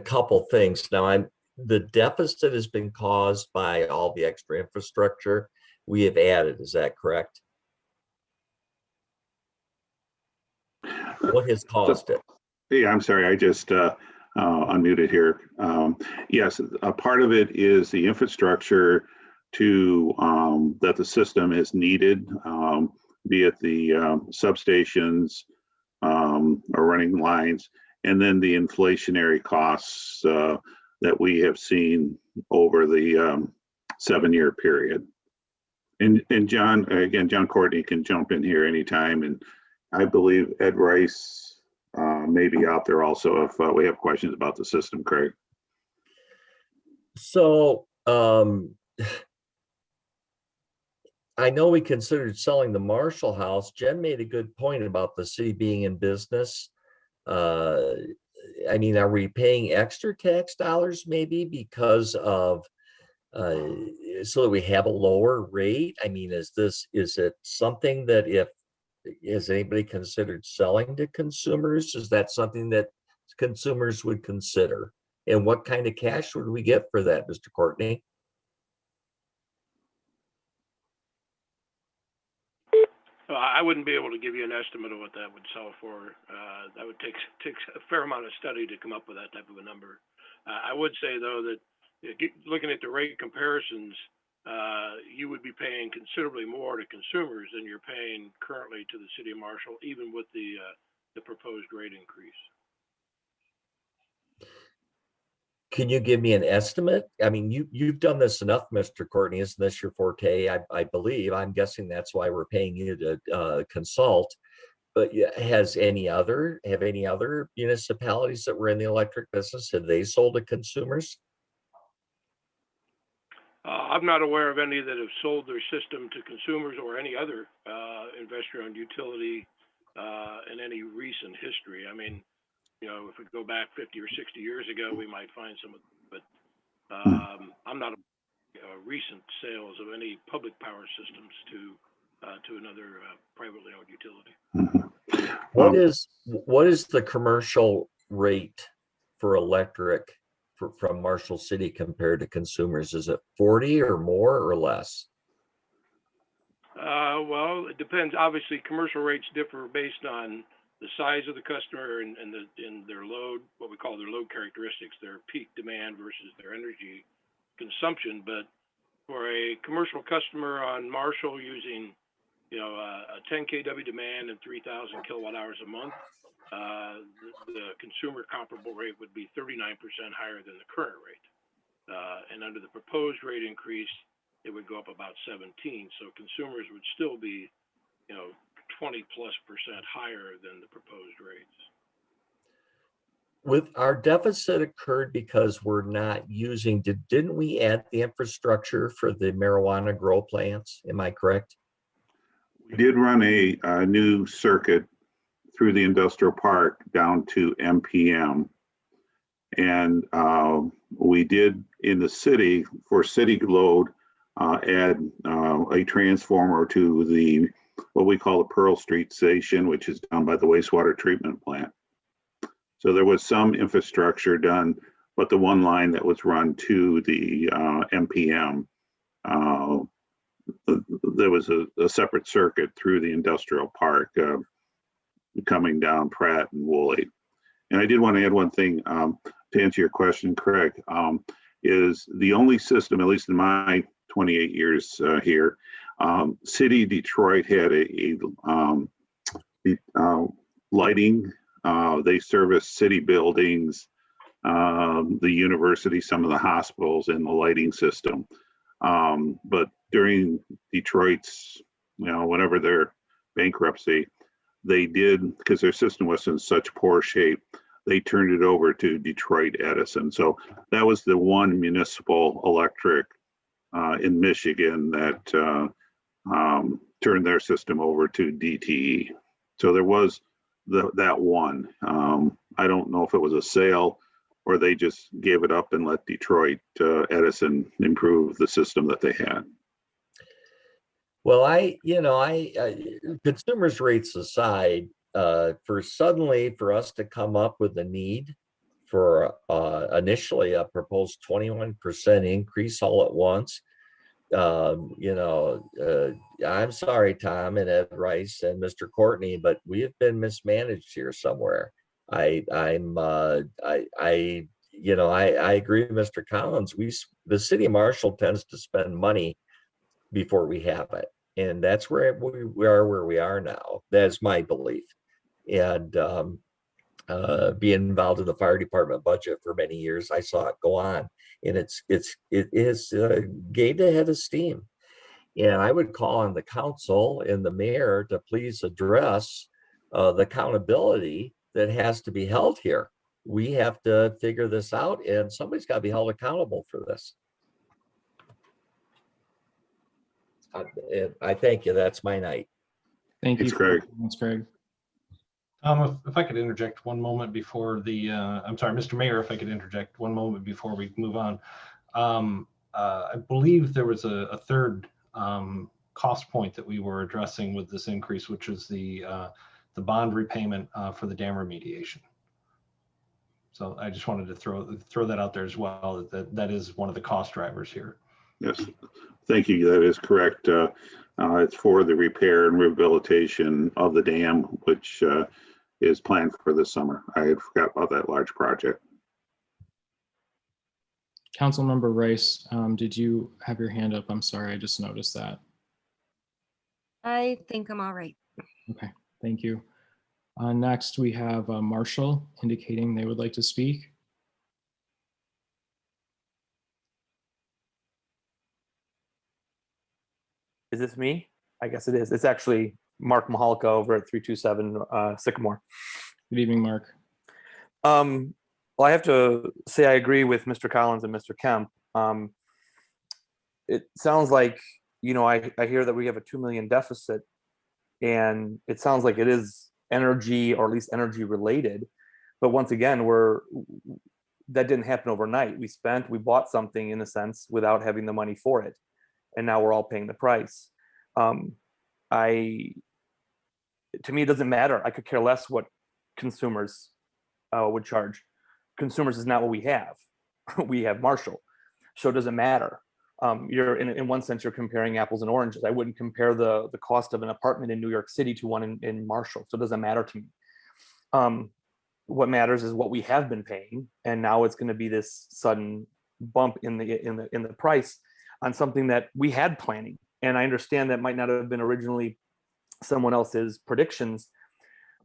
couple things. Now, the deficit has been caused by all the extra infrastructure we have added. Is that correct? What has caused it? Yeah, I'm sorry. I just unmuted here. Yes, a part of it is the infrastructure to that the system is needed, be it the substations or running lines, and then the inflationary costs that we have seen over the 7-year period. And John, again, John Courtney can jump in here anytime and I believe Ed Rice may be out there also if we have questions about the system, Craig. So I know we considered selling the Marshall House. Jen made a good point about the city being in business. I mean, are we paying extra tax dollars maybe because of so that we have a lower rate? I mean, is it something that has anybody considered selling to consumers? Is that something that consumers would consider? And what kind of cash would we get for that, Mr. Courtney? I wouldn't be able to give you an estimate of what that would sell for. That would take a fair amount of study to come up with that type of a number. I would say though that looking at the rate comparisons, you would be paying considerably more to consumers than you're paying currently to the city of Marshall, even with the proposed rate increase. Can you give me an estimate? I mean, you've done this enough, Mr. Courtney. Isn't this your forte? I believe. I'm guessing that's why we're paying you to consult. But have any other municipalities that were in the electric business, have they sold to consumers? I'm not aware of any that have sold their system to consumers or any other investor-owned utility in any recent history. I mean, you know, if we go back 50 or 60 years ago, we might find some of them, but I'm not recent sales of any public power systems to another privately owned utility. What is the commercial rate for electric from Marshall City compared to consumers? Is it 40 or more or less? Well, it depends. Obviously, commercial rates differ based on the size of the customer and their load, what we call their load characteristics, their peak demand versus their energy consumption. But for a commercial customer on Marshall using, you know, a 10 kW demand and 3,000 kilowatt hours a month, the consumer comparable rate would be 39% higher than the current rate. And under the proposed rate increase, it would go up about 17. So consumers would still be, you know, 20+% higher than the proposed rates. With our deficit occurred because we're not using, didn't we add the infrastructure for the marijuana grow plants? Am I correct? We did run a new circuit through the industrial park down to MPM. And we did in the city for city load add a transformer to the what we call the Pearl Street Station, which is down by the wastewater treatment plant. So there was some infrastructure done, but the one line that was run to the MPM, there was a separate circuit through the industrial park coming down Pratt and Woolley. And I did want to add one thing to answer your question, Craig, is the only system, at least in my 28 years here, City Detroit had a lighting. They service city buildings, the university, some of the hospitals, and the lighting system. But during Detroit's, you know, whenever their bankruptcy, they did, because their system was in such poor shape, they turned it over to Detroit Edison. So that was the one municipal electric in Michigan that turned their system over to DTE. So there was that one. I don't know if it was a sale or they just gave it up and let Detroit Edison improve the system that they had. Well, consumers rates aside, for us to come up with a need for initially a proposed 21% increase all at once, I'm sorry, Tom and Ed Rice and Mr. Courtney, but we have been mismanaged here somewhere. I agree with Mr. Collins. The city of Marshall tends to spend money before we have it. And that's where we are now. That's my belief. And being involved in the fire department budget for many years, I saw it go on, and it is gained a head of steam. And I would call on the council and the mayor to please address the accountability that has to be held here. We have to figure this out, and somebody's got to be held accountable for this. I thank you. That's my night. Thank you. Thanks, Craig. Thanks, Craig. If I could interject one moment before I'm sorry, Mr. Mayor, if I could interject one moment before we move on. I believe there was a third cost point that we were addressing with this increase, which is the bond repayment for the dam remediation. So I just wanted to throw that out there as well, that is one of the cost drivers here. Yes, thank you. That is correct. It's for the repair and rehabilitation of the dam, which is planned for this summer. I had forgot about that large project. Councilmember Rice, did you have your hand up? I'm sorry, I just noticed that. I think I'm all right. Okay, thank you. Next, we have Marshall indicating they would like to speak. Is this me? I guess it is. It's actually Mark Mahalka over at 327 Sycamore. Good evening, Mark. Well, I have to say I agree with Mr. Collins and Mr. Kemp. It sounds like, you know, I hear that we have a 2 million deficit, and it sounds like it is energy, or at least energy related. But once again, that didn't happen overnight. We bought something in a sense without having the money for it, and now we're all paying the price. To me, it doesn't matter. I could care less what consumers would charge. Consumers is not what we have. We have Marshall, so it doesn't matter. You're in one sense, you're comparing apples and oranges. I wouldn't compare the cost of an apartment in New York City to one in Marshall, so it doesn't matter to me. What matters is what we have been paying, and now it's going to be this sudden bump in the price on something that we had planning. And I understand that might not have been originally someone else's predictions,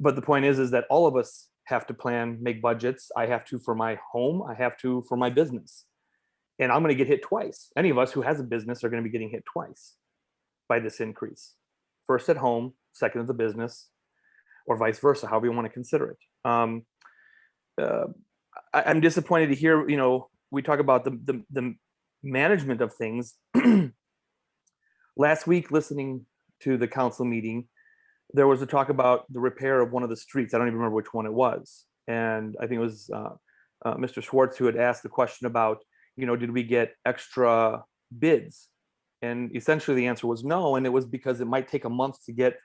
but the point is that all of us have to plan, make budgets. I have to for my home, I have to for my business. And I'm going to get hit twice. Any of us who has a business are going to be getting hit twice by this increase. First at home, second at the business, or vice versa, however you want to consider it. I'm disappointed to hear, you know, we talk about the management of things. Last week, listening to the council meeting, there was a talk about the repair of one of the streets. I don't even remember which one it was. And I think it was Mr. Schwartz who had asked the question about, you know, did we get extra bids? And essentially the answer was no. And it was because it might take a month to get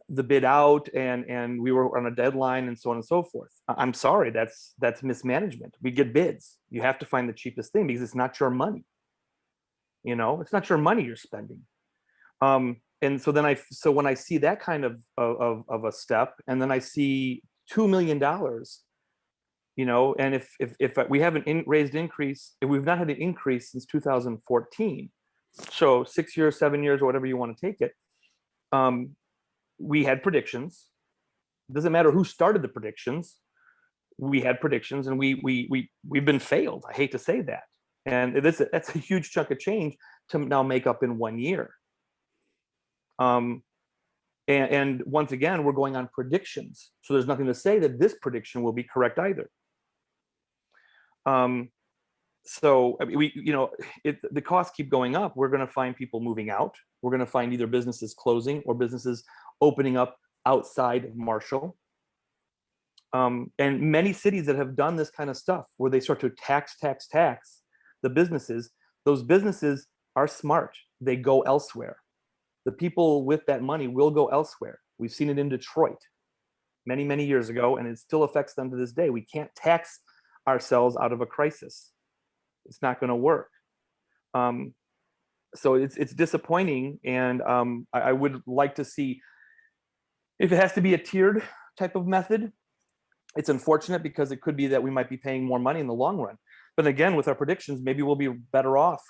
the bid out, and we were on a deadline and so on and so forth. I'm sorry, that's mismanagement. We get bids. You have to find the cheapest thing because it's not your money. You know, it's not your money you're spending. And so then when I see that kind of a step, and then I see $2 million, you know, and if we haven't raised increase, if we've not had an increase since 2014, so 6 years, 7 years, or whatever you want to take it, we had predictions. It doesn't matter who started the predictions. We had predictions, and we've been failed. I hate to say that, and that's a huge chunk of change to now make up in 1 year. And once again, we're going on predictions. So there's nothing to say that this prediction will be correct either. So I mean, the costs keep going up. We're going to find people moving out. We're going to find either businesses closing or businesses opening up outside of Marshall. And many cities that have done this kind of stuff, where they start to tax the businesses, those businesses are smart. They go elsewhere. The people with that money will go elsewhere. We've seen it in Detroit many, many years ago, and it still affects them to this day. We can't tax ourselves out of a crisis. It's not going to work. So it's disappointing, and I would like to see, if it has to be a tiered type of method, it's unfortunate because it could be that we might be paying more money in the long run. But again, with our predictions, maybe we'll be better off.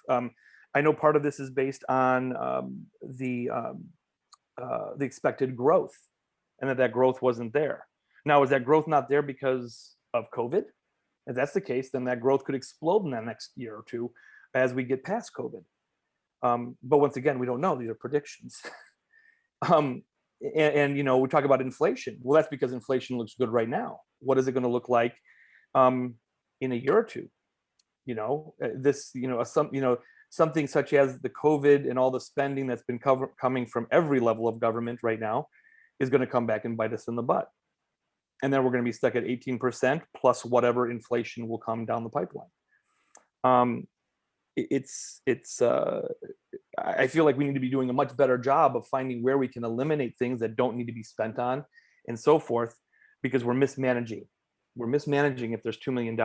I know part of this is based on the expected growth, and that growth wasn't there. Now, is that growth not there because of COVID? If that's the case, then that growth could explode in the next year or two as we get past COVID. But once again, we don't know. These are predictions. and we talk about inflation. Well, that's because inflation looks good right now. What is it going to look like in a year or two? Something such as the COVID and all the spending that's been coming from every level of government right now is going to come back and bite us in the butt. And then we're going to be stuck at 18% plus whatever inflation will come down the pipeline. I feel like we need to be doing a much better job of finding where we can eliminate things that don't need to be spent on and so forth, because we're mismanaging. We're mismanaging if there's $2 million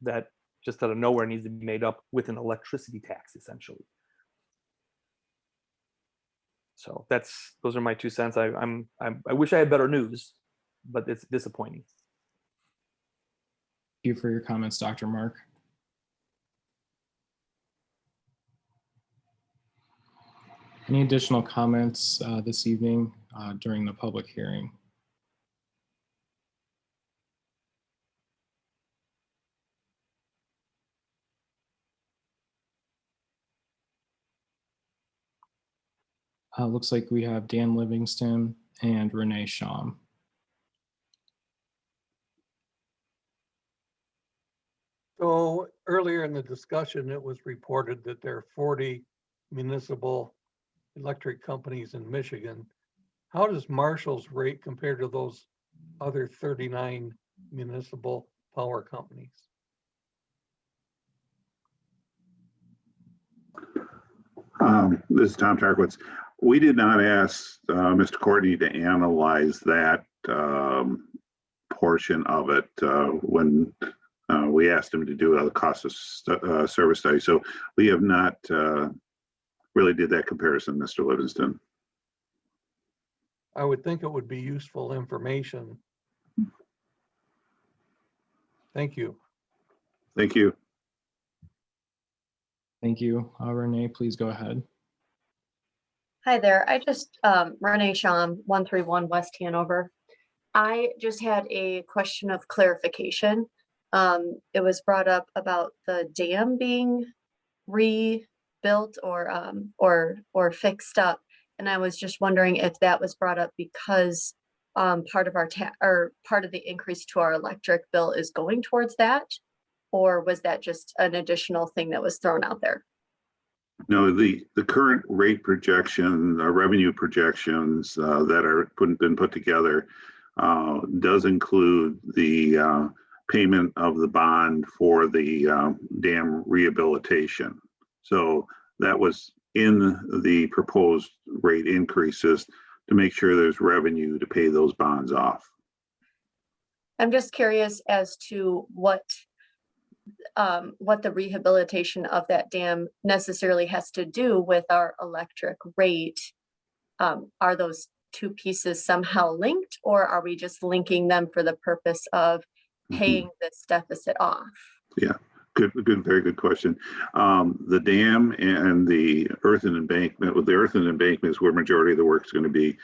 that just out of nowhere needs to be made up with an electricity tax, essentially. So those are my 2 cents. I wish I had better news, but it's disappointing. Thank you for your comments, Dr. Mark. Any additional comments this evening during the public hearing? Looks like we have Dan Livingston and Renee Schaum. So earlier in the discussion, it was reported that there are 40 municipal electric companies in Michigan. How does Marshall's rate compare to those other 39 municipal power companies? This is Tom Tarkowitz. We did not ask Mr. Courtney to analyze that portion of it when we asked him to do a cost of service study. So we have not really did that comparison, Mr. Livingston. I would think it would be useful information. Thank you. Thank you. Thank you. Renee, please go ahead. Hi there. I just, Renee Schaum, 131 West Hanover. I just had a question of clarification. It was brought up about the dam being rebuilt or fixed up. And I was just wondering if that was brought up because part of the increase to our electric bill is going towards that, or was that just an additional thing that was thrown out there? No, the current rate projection, revenue projections that are been put together does include the payment of the bond for the dam rehabilitation. So that was in the proposed rate increases to make sure there's revenue to pay those bonds off. I'm just curious as to what the rehabilitation of that dam necessarily has to do with our electric rate. Are those two pieces somehow linked, or are we just linking them for the purpose of paying this deficit off? Yeah, good, very good question. The dam and the earthen embankment, with the earthen embankment is where majority of the work is going to be.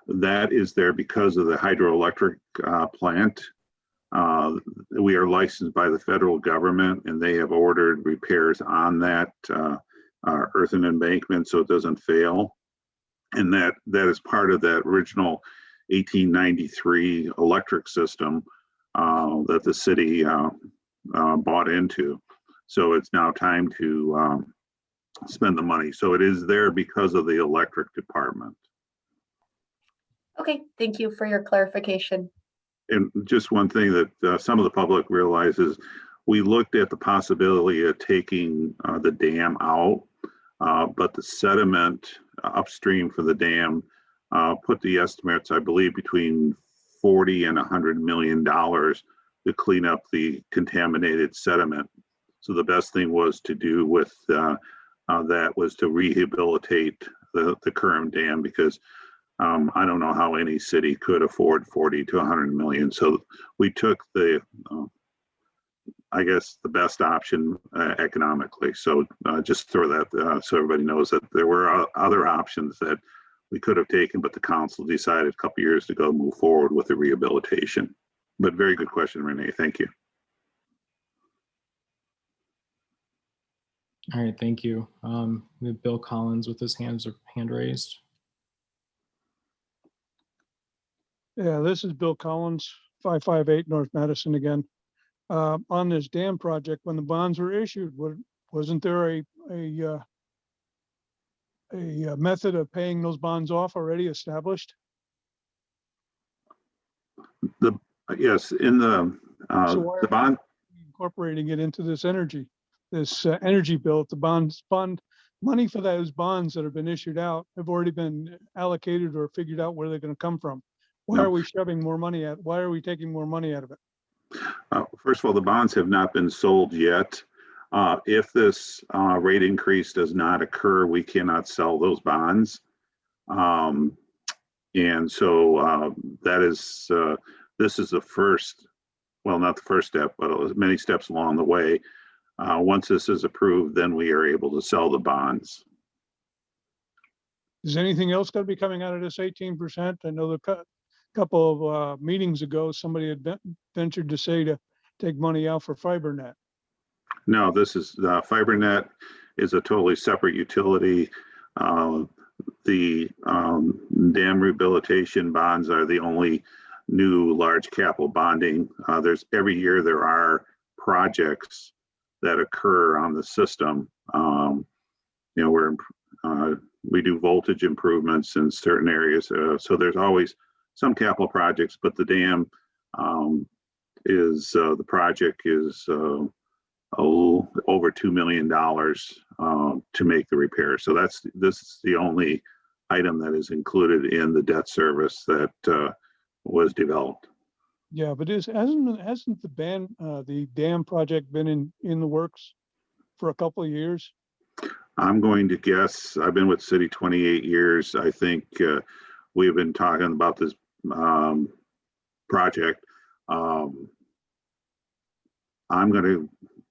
That is there because of the hydroelectric plant. We are licensed by the federal government, and they have ordered repairs on that earthen embankment so it doesn't fail. And that is part of that original 1893 electric system that the city bought into. So it's now time to spend the money. So it is there because of the electric department. Okay, thank you for your clarification. And just one thing that some of the public realizes, we looked at the possibility of taking the dam out, but the sediment upstream for the dam put the estimates, I believe, between $40 and $100 million to clean up the contaminated sediment. So the best thing was to do with that was to rehabilitate the current dam, because I don't know how any city could afford 40 to 100 million. So we took the, I guess, the best option economically. So just throw that so everybody knows that there were other options that we could have taken, but the council decided a couple years ago to move forward with the rehabilitation. But very good question, Renee. Thank you. All right, thank you. We have Bill Collins with his hand raised. Yeah, this is Bill Collins, 558 North Madison again. On this dam project, when the bonds were issued, wasn't there a method of paying those bonds off already established? Yes, in So why the are bond, we incorporating it into this energy bill? The bond money for those bonds that have been issued out have already been allocated or figured out where they're going to come from. Why No. are we shoving more money at? Why are we taking more money out of it? first of all, the bonds have not been sold yet. If this rate increase does not occur, we cannot sell those bonds. And so that is, this is the first, well, not the first step, but many steps along the way. Once this is approved, then we are able to sell the bonds. Is anything else going to be coming out of this 18%? I know the couple of meetings ago, somebody had ventured to say to take money out for FiberNet. No, this is FiberNet is a totally separate utility. The dam rehabilitation bonds are the only new large capital bonding. Every year there are projects that occur on the system. We do voltage improvements in certain areas, so there's always some capital projects. But the dam the project is over $2 million to make the repair. So this is the only item that is included in the debt service that was developed. Yeah, but hasn't the dam project been in the works for a couple of years? I'm going to guess, I've been with City 28 years. I think we've been talking about this project.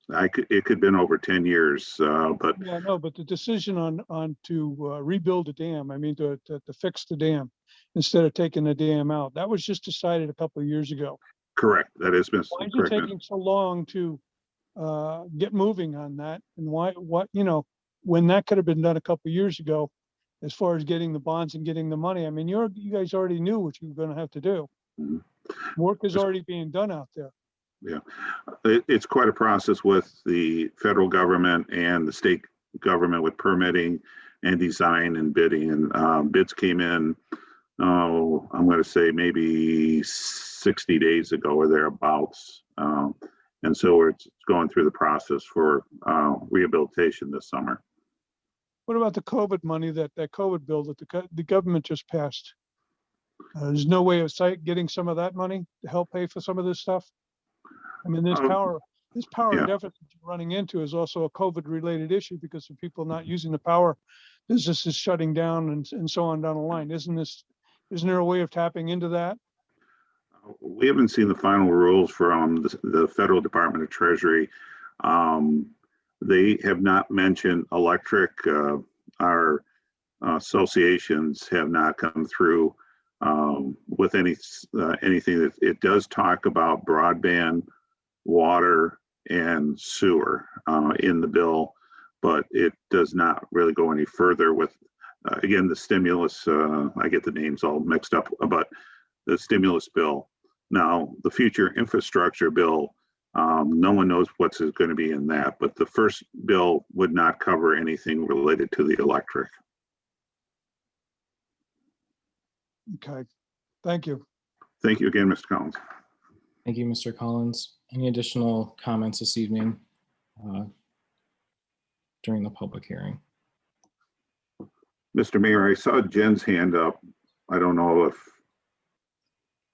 It could have been over 10 years, but Yeah, no, but the decision on to rebuild the dam, I mean, to fix the dam instead of taking the dam out, that was just decided a couple of years ago. correct. That has been Why is it correct. taking so long to get moving on that? And when that could have been done a couple of years ago, as far as getting the bonds and getting the money? I mean, you guys already knew what you were going to have to do. Mhm. Work is already being done out there. Yeah, it's quite a process with the federal government and the state government with permitting and design and bidding. And bids came in, I'm going to say maybe 60 days ago or thereabouts. And so we're going through the process for rehabilitation this summer. What about the COVID money, that COVID bill that the government just passed? There's no way of getting some of that money to help pay for some of this stuff? I mean, this power yeah. deficit you're running into is also a COVID related issue because of people not using the power, businesses shutting down and so on down the line. Isn't there a way of tapping into that? We haven't seen the final rules from the Federal Department of Treasury. They have not mentioned electric. Our associations have not come through with anything. That it does talk about broadband, water, and sewer in the bill, but it does not really go any further with, again, the stimulus. I get the names all mixed up, but the stimulus bill. Now, the future infrastructure bill, no one knows what's going to be in that, but the first bill would not cover anything related to the electric. Okay, thank you. Thank you again, Mr. Collins. Thank you, Mr. Collins. Any additional comments this evening during the public hearing? Mr. Mayor, I saw Jen's hand up. I don't know if.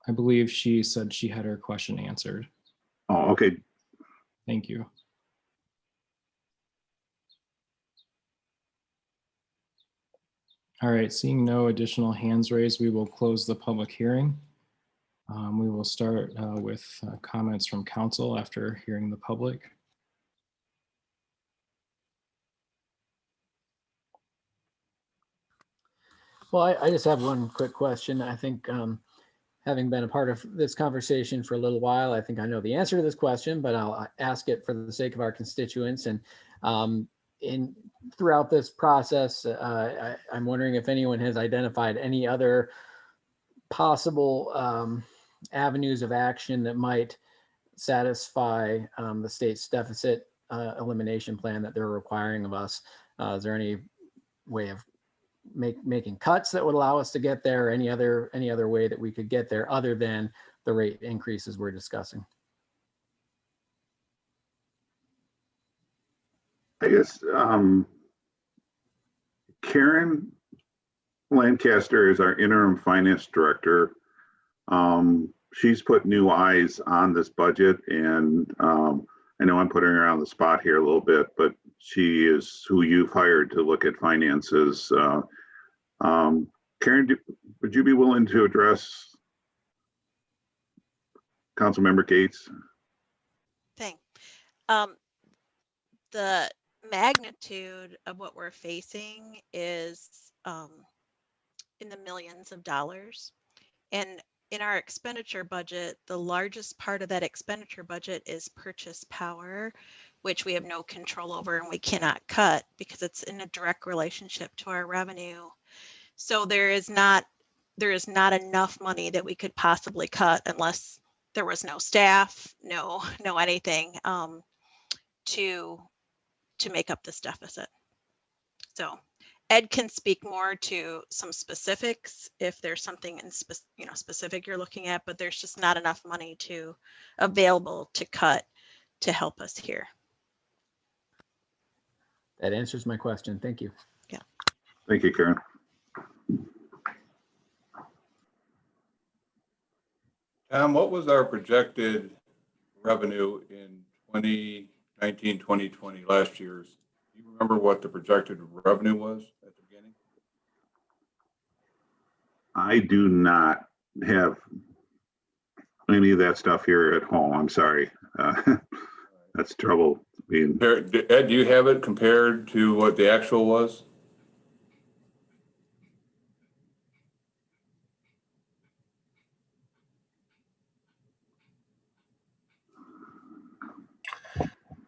I believe she said she had her question answered. Oh, okay. Thank you. All right, seeing no additional hands raised, we will close the public hearing. We will start with comments from council after hearing the public. Well, I just have one quick question. I think having been a part of this conversation for a little while, I think I know the answer to this question, but I'll ask it for the sake of our constituents. And throughout this process, I'm wondering if anyone has identified any other possible avenues of action that might satisfy the state's deficit elimination plan that they're requiring of us. Is there any way of making cuts that would allow us to get there? Any other way that we could get there other than the rate increases we're discussing? I guess Karen Lancaster is our interim finance director. She's put new eyes on this budget, and I know I'm putting her on the spot here a little bit, but she is who you've hired to look at finances. Karen, would you be willing to address Councilmember Gates? Thing. The magnitude of what we're facing is in the millions of dollars. And in our expenditure budget, the largest part of that expenditure budget is purchase power, which we have no control over and we cannot cut because it's in a direct relationship to our revenue. So there is not enough money that we could possibly cut unless there was no staff, no anything to make up this deficit. So Ed can speak more to some specifics if there's something in specific you're looking at, but there's just not enough money available to cut to help us here. That answers my question. Thank you. Yeah. Thank you, Karen. Tom, what was our projected revenue in 2019, 2020, last year's? Do you remember what the projected revenue was at the beginning? I do not have any of that stuff here at home. I'm sorry. That's trouble. Ed, do you have it compared to what the actual was?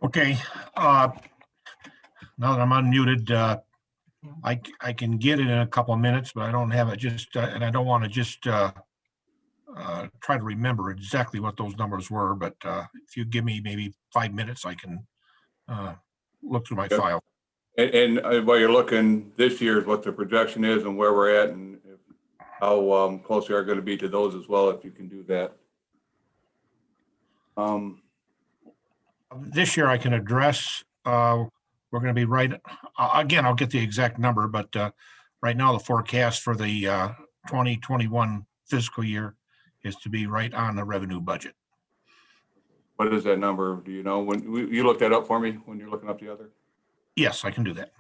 Okay, now that I'm unmuted, I can get it in a couple of minutes, but I don't have it just, and I don't want to just try to remember exactly what those numbers were, but if you give me maybe 5 minutes, I can look through my file. And while you're looking, this year is what the projection is and where we're at and how close we are going to be to those as well, if you can do that. This year I can address, we're going to be right, again, I'll get the exact number, but right now the forecast for the 2021 fiscal year is to be right on the revenue budget. What is that number? Do you know? When you look that up for me when you're looking up the other? Yes, I can do that.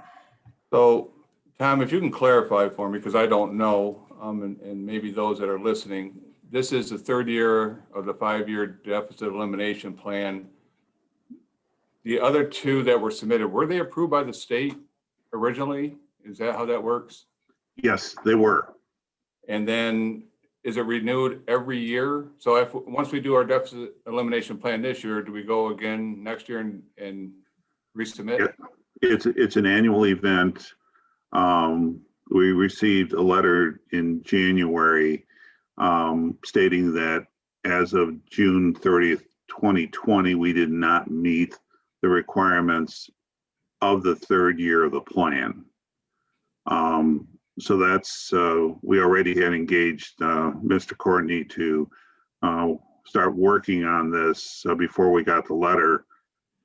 So, Tom, if you can clarify for me, because I don't know, and maybe those that are listening, this is the third year of the 5-year deficit elimination plan. The other two that were submitted, were they approved by the state originally? Is that how that works? Yes, they were. And then is it renewed every year? So once we do our deficit elimination plan this year, do we go again next year and resubmit? It's an annual event. We received a letter in January stating that as of June 30th, 2020, we did not meet the requirements of the third year of the plan. So that's, we already had engaged Mr. Courtney to start working on this before we got the letter.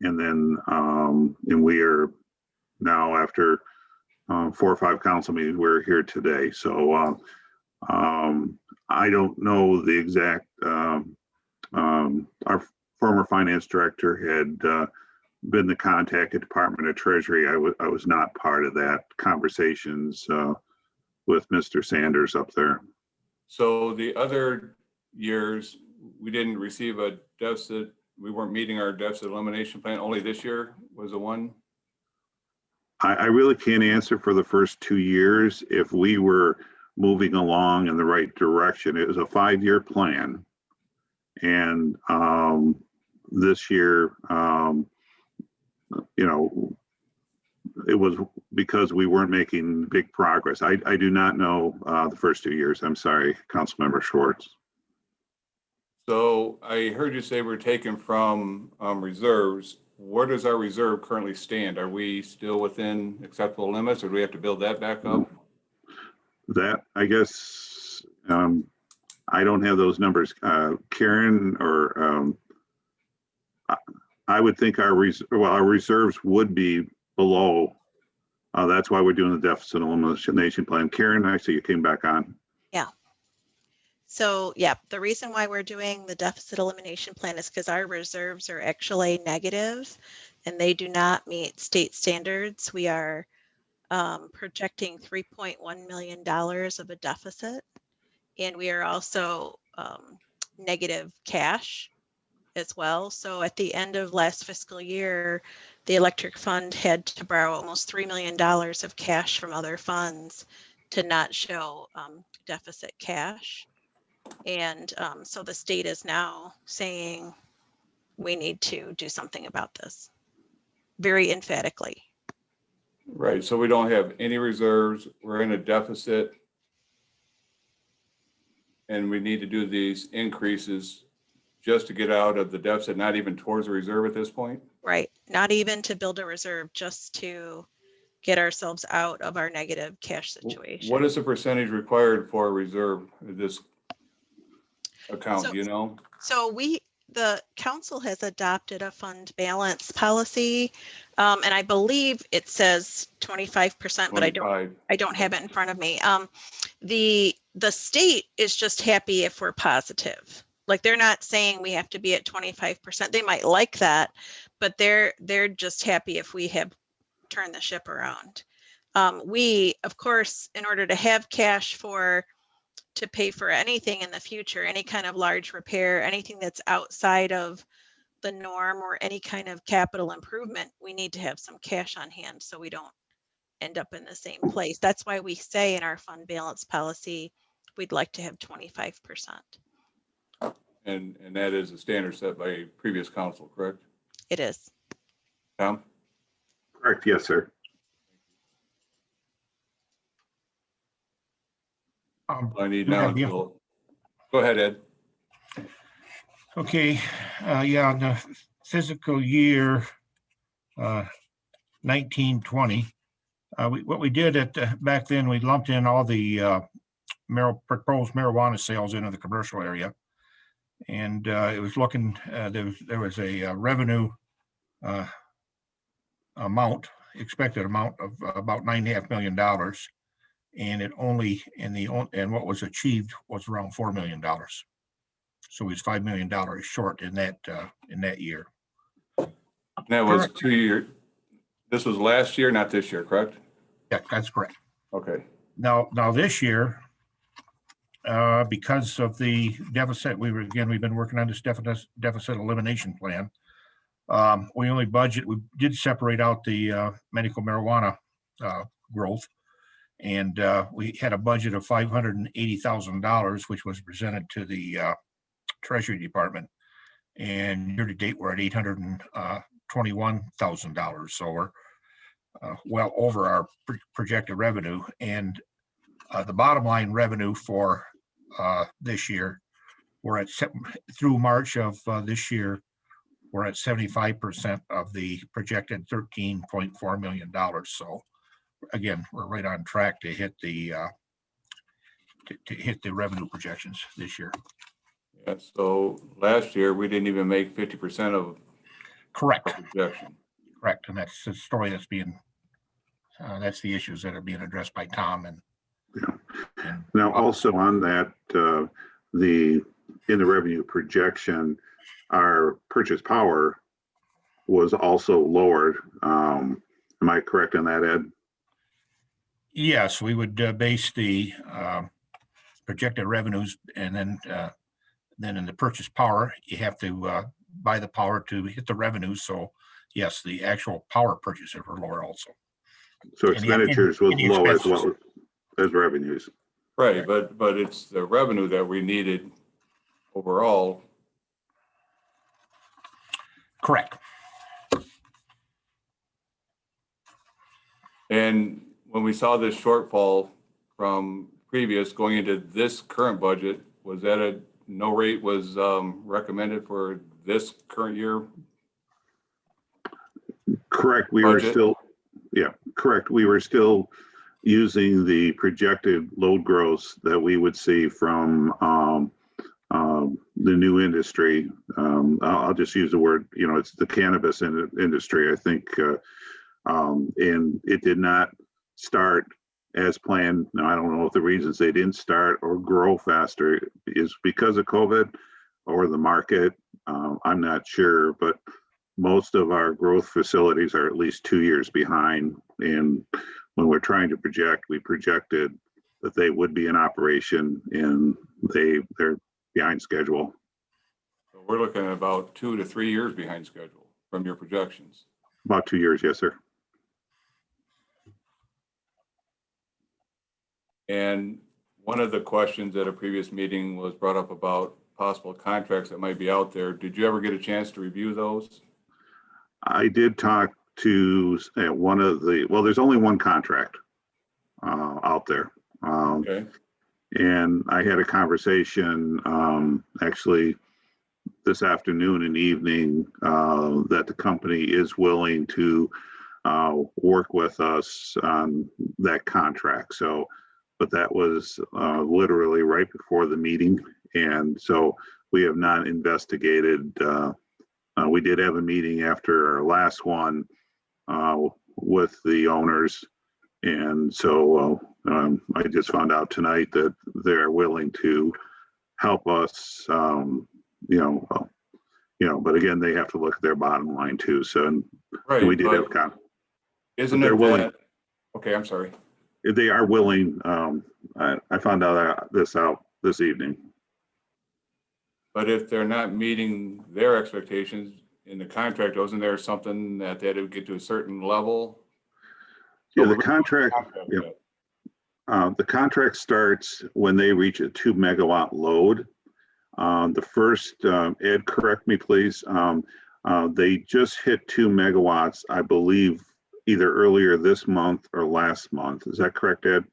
And then, and we are now after 4 or 5 council meetings, we're here today. So I don't know the exact, our former finance director had been the contact at Department of Treasury. I was not part of that conversations with Mr. Sanders up there. So the other years, we didn't receive a deficit. We weren't meeting our deficit elimination plan. Only this year was the one? I really can't answer for the first 2 years if we were moving along in the right direction. It was a 5-year plan. And this year, you know, it was because we weren't making big progress. I do not know the first 2 years. I'm sorry, Councilmember Schwartz. So I heard you say we're taking from reserves. Where does our reserve currently stand? Are we still within acceptable limits, or do we have to build that back up? That, I guess, I don't have those numbers. Karen, or I would think our reserves would be below. That's why we're doing the deficit elimination plan. Karen, I see you came back on. Yeah. So yeah, the reason why we're doing the deficit elimination plan is because our reserves are actually negative and they do not meet state standards. We are projecting $3.1 million of a deficit, and we are also negative cash as well. So at the end of last fiscal year, the electric fund had to borrow almost $3 million of cash from other funds to not show deficit cash. And so the state is now saying we need to do something about this very emphatically. Right, so we don't have any reserves, we're in a deficit, and we need to do these increases just to get out of the deficit, not even towards the reserve at this point? Right, not even to build a reserve, just to get ourselves out of our negative cash situation. What is the percentage required for a reserve, this account, So- do you know? So the council has adopted a fund balance policy, and I believe it says 25%, but I don't have it in front of me. The state is just happy if we're positive. Like, they're not saying we have to be at 25%. They might like that, but they're just happy if we have turned the ship around. We, of course, in order to have cash to pay for anything in the future, any kind of large repair, anything that's outside of the norm, or any kind of capital improvement, we need to have some cash on hand so we don't end up in the same place. That's why we say in our fund balance policy, we'd like to have 25%. And that is a standard set by previous council, correct? It is. Tom? Correct, yes, sir. I need we now have the- until, go ahead, Ed. Okay, yeah, in the fiscal year 1920, what we did back then, we lumped in all the proposed marijuana sales into the commercial area. And it was looking, there was a revenue expected amount of about $9.5 million. And it only, and what was achieved was around $4 million. So it was $5 million short in that year. That was 2 years. This was last year, not this year, correct? Yeah, that's correct. Okay. Now this year, because of the deficit, we've been working on this deficit elimination plan. We did separate out the medical marijuana growth. And we had a budget of $580,000, which was presented to the Treasury Department. And year to date, we're at $821,000. So we're well over our projected revenue. And the bottom line revenue for this year, we're at through March of this year, we're at 75% of the projected $13.4 million. So again, we're right on track to hit the revenue projections this year. Yeah, so last year, we didn't even make 50% of Correct. projection. Correct, and that's the story that's being, that's the issues that are being addressed by Tom and. Now, also on that, in the revenue projection, our purchase power was also lowered. Am I correct on that, Ed? Yes, we would base the projected revenues, and then in the purchase power, you have to buy the power to hit the revenues. So yes, the actual power purchases were lower also. So And the- expenditures was and the low as expenses. well as revenues. Right, but it's the revenue that we needed overall. Correct. And when we saw this shortfall from previous going into this current budget, was that a no rate was recommended for this current year? Correct. We were Budget. still, yeah, correct. We were still using the projected load growth that we would see from the new industry. I'll just use the word, it's the cannabis industry, I think. And it did not start as planned. Now, I don't know if the reasons they didn't start or grow faster is because of COVID or the market. I'm not sure, but most of our growth facilities are at least 2 years behind. And when we're trying to project, we projected that they would be in operation, and they're behind schedule. So we're looking at about 2 to 3 years behind schedule from your projections. About 2 years, yes, sir. And one of the questions at a previous meeting was brought up about possible contracts that might be out there. Did you ever get a chance to review those? I did talk to one of the, well, there's only one contract out there. Okay. And I had a conversation actually this afternoon and evening that the company is willing to work with us on that contract. So, but that was literally right before the meeting. And so we have not investigated. We did have a meeting after our last one with the owners. And so I just found out tonight that they're willing to help us, but again, they have to look at their bottom line too. So Right, we did but have, isn't they're it willing. that, okay, I'm sorry. They are willing. I found out this out this evening. But if they're not meeting their expectations in the contract, wasn't there something that they had to get to a certain level? Yeah, So the we're- contract, the contract starts when they reach a 2 megawatt load. The first, Ed, correct me, please. They just hit 2 megawatts, I believe, either earlier this month or last month. Is that correct, Ed?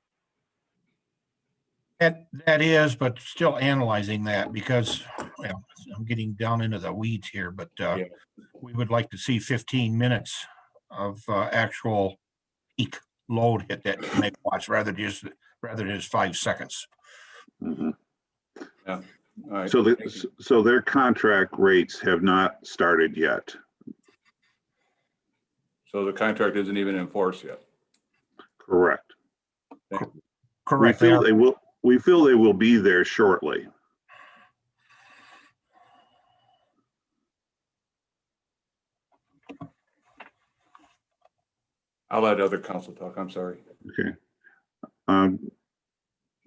That is, but still analyzing that because, well, I'm getting down into the weeds here, but we would like to see 15 minutes of actual peak load hit that megawatts rather than just 5 seconds. Mm-hmm. Yeah. All right. So their contract rates have not started yet. So the contract isn't even enforced yet. Correct. Correct. We feel they will be there shortly. I'll let other council talk. I'm sorry. Okay.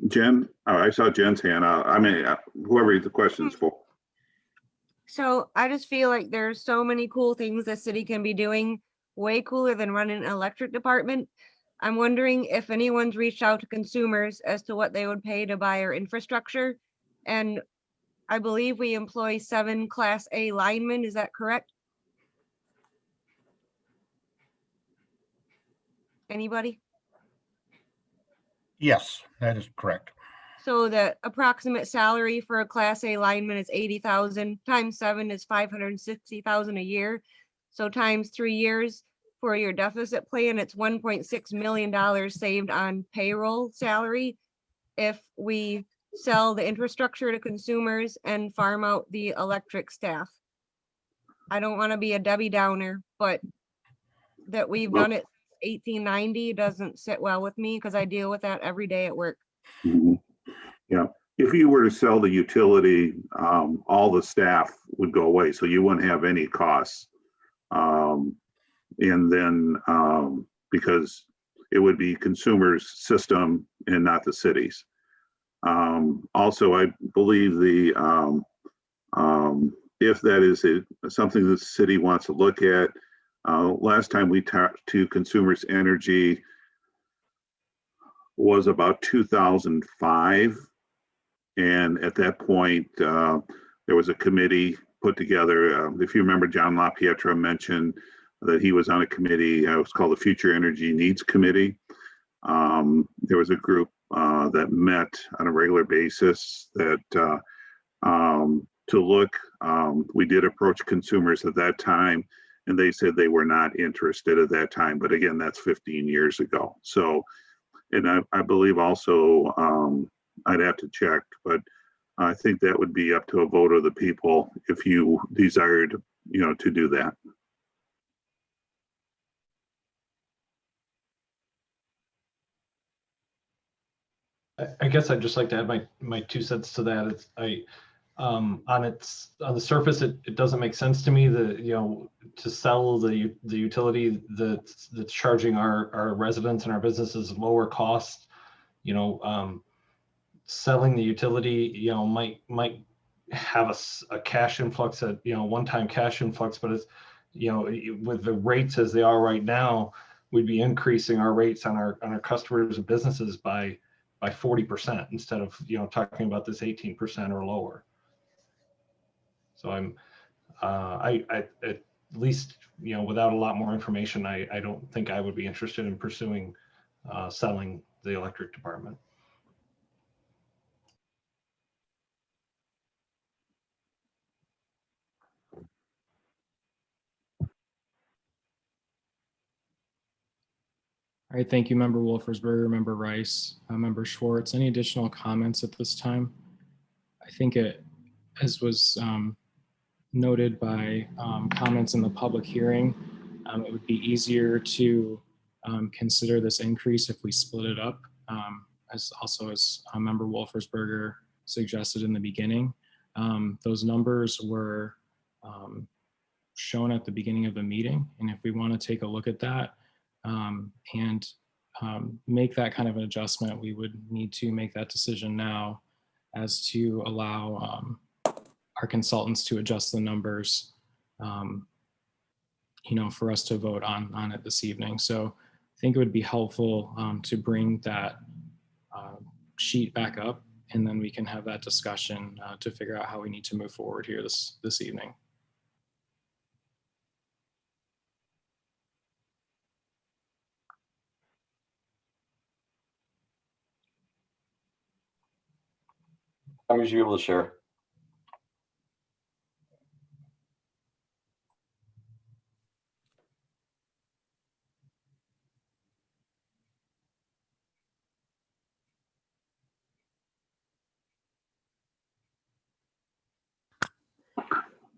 Jen, I saw Jen's hand. Whoever the question's for. So I just feel like there's so many cool things the city can be doing, way cooler than running an electric department. I'm wondering if anyone's reached out to consumers as to what they would pay to buy our infrastructure. And I believe we employ 7 Class A linemen. Is that correct? Anybody? Yes, that is correct. So the approximate salary for a Class A lineman is 80,000, times 7 is 560,000 a year. So times 3 years for your deficit plan, it's $1.6 million saved on payroll salary if we sell the infrastructure to consumers and farm out the electric staff. I don't want to be a Debbie Downer, but that we've done it 1890 doesn't sit well with me because I deal with that every day at work. Mm-hmm. Yeah, if you were to sell the utility, all the staff would go away, so you wouldn't have any costs. And then because it would be consumers' system and not the city's. Also, I believe if that is something the city wants to look at, last time we talked to Consumers Energy was about 2005. And at that point, there was a committee put together. If you remember, John LaPietra mentioned that he was on a committee. It was called the Future Energy Needs Committee. There was a group that met on a regular basis that to look. We did approach consumers at that time, and they said they were not interested at that time. But again, that's 15 years ago. So, and I believe also, I'd have to check, but I think that would be up to a vote of the people if you desired, to do that. I guess I'd just like to add my 2 cents to that. It's on the surface, it doesn't make sense to me that, to sell the utility that's charging our residents and our businesses lower cost, selling the utility, might have a cash influx at, one-time cash influx, but it's, with the rates as they are right now, we'd be increasing our rates on our customers and businesses by 40% instead of, talking about this 18% or lower. So I at least, without a lot more information, I don't think I would be interested in pursuing selling the electric department. All right, thank you, Member Wolfersberger, Member Rice, Member Schwartz. Any additional comments at this time? I think as was noted by comments in the public hearing, it would be easier to consider this increase if we split it up, as Member Wolfersberger suggested in the beginning. Those numbers were shown at the beginning of the meeting, and if we want to take a look at that, and make that kind of an adjustment, we would need to make that decision now as to allow our consultants to adjust the numbers, for us to vote on it this evening. So I think it would be helpful to bring that sheet back up, and then we can have that discussion to figure out how we need to move forward here this evening. I'm usually able to share.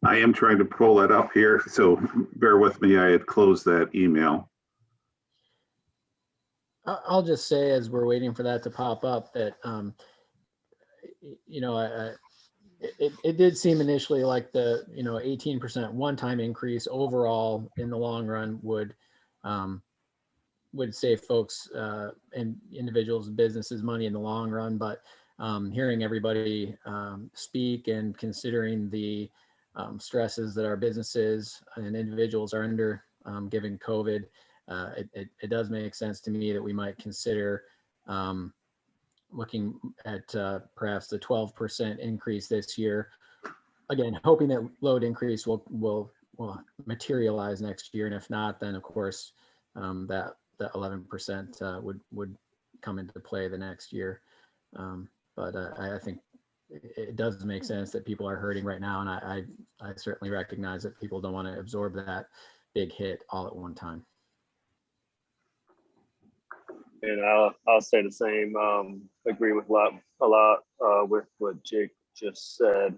I am trying to pull that up here, so bear with me. I had closed that email. I'll just say, as we're waiting for that to pop up, that it did seem initially like the 18% one-time increase overall in the long run would save folks and individuals and businesses money in the long run. But hearing everybody speak and considering the stresses that our businesses and individuals are under given COVID, it does make sense to me that we might consider looking at perhaps the 12% increase this year. Again, hoping that load increase will materialize next year, and if not, then of course that 11% would come into play the next year. But I think it does make sense that people are hurting right now, and I certainly recognize that people don't want to absorb that big hit all at one time. And I'll say the same. Agree with a lot with what Jake just said.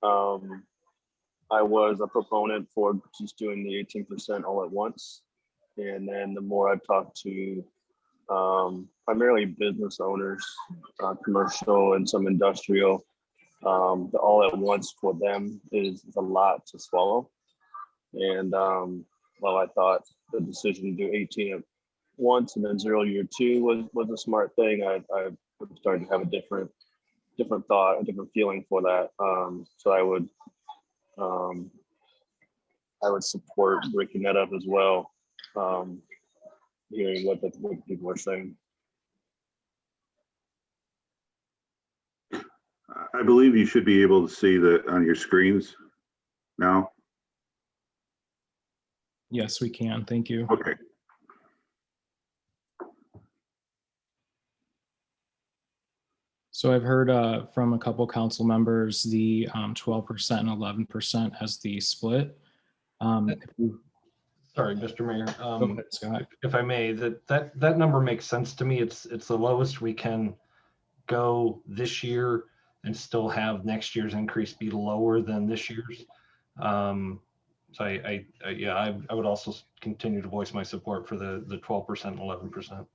I was a proponent for just doing the 18% all at once, and then the more I've talked to primarily business owners, commercial and some industrial, the all at once for them is a lot to swallow. And while I thought the decision to do 18 at once and then 0 year 2 was a smart thing, I started to have a different thought, a different feeling for that. So I would support breaking that up as well, hearing what people are saying. I believe you should be able to see that on your screens now. Yes, we can. Thank you. Okay. So I've heard from a couple council members, the 12% and 11% as the split. If we- Sorry, Mr. Mayor. Go ahead, Scott. If I may, that number makes sense to me. It's the lowest we can go this year and still have next year's increase be lower than this year's. So I would also continue to voice my support for the 12% and 11%.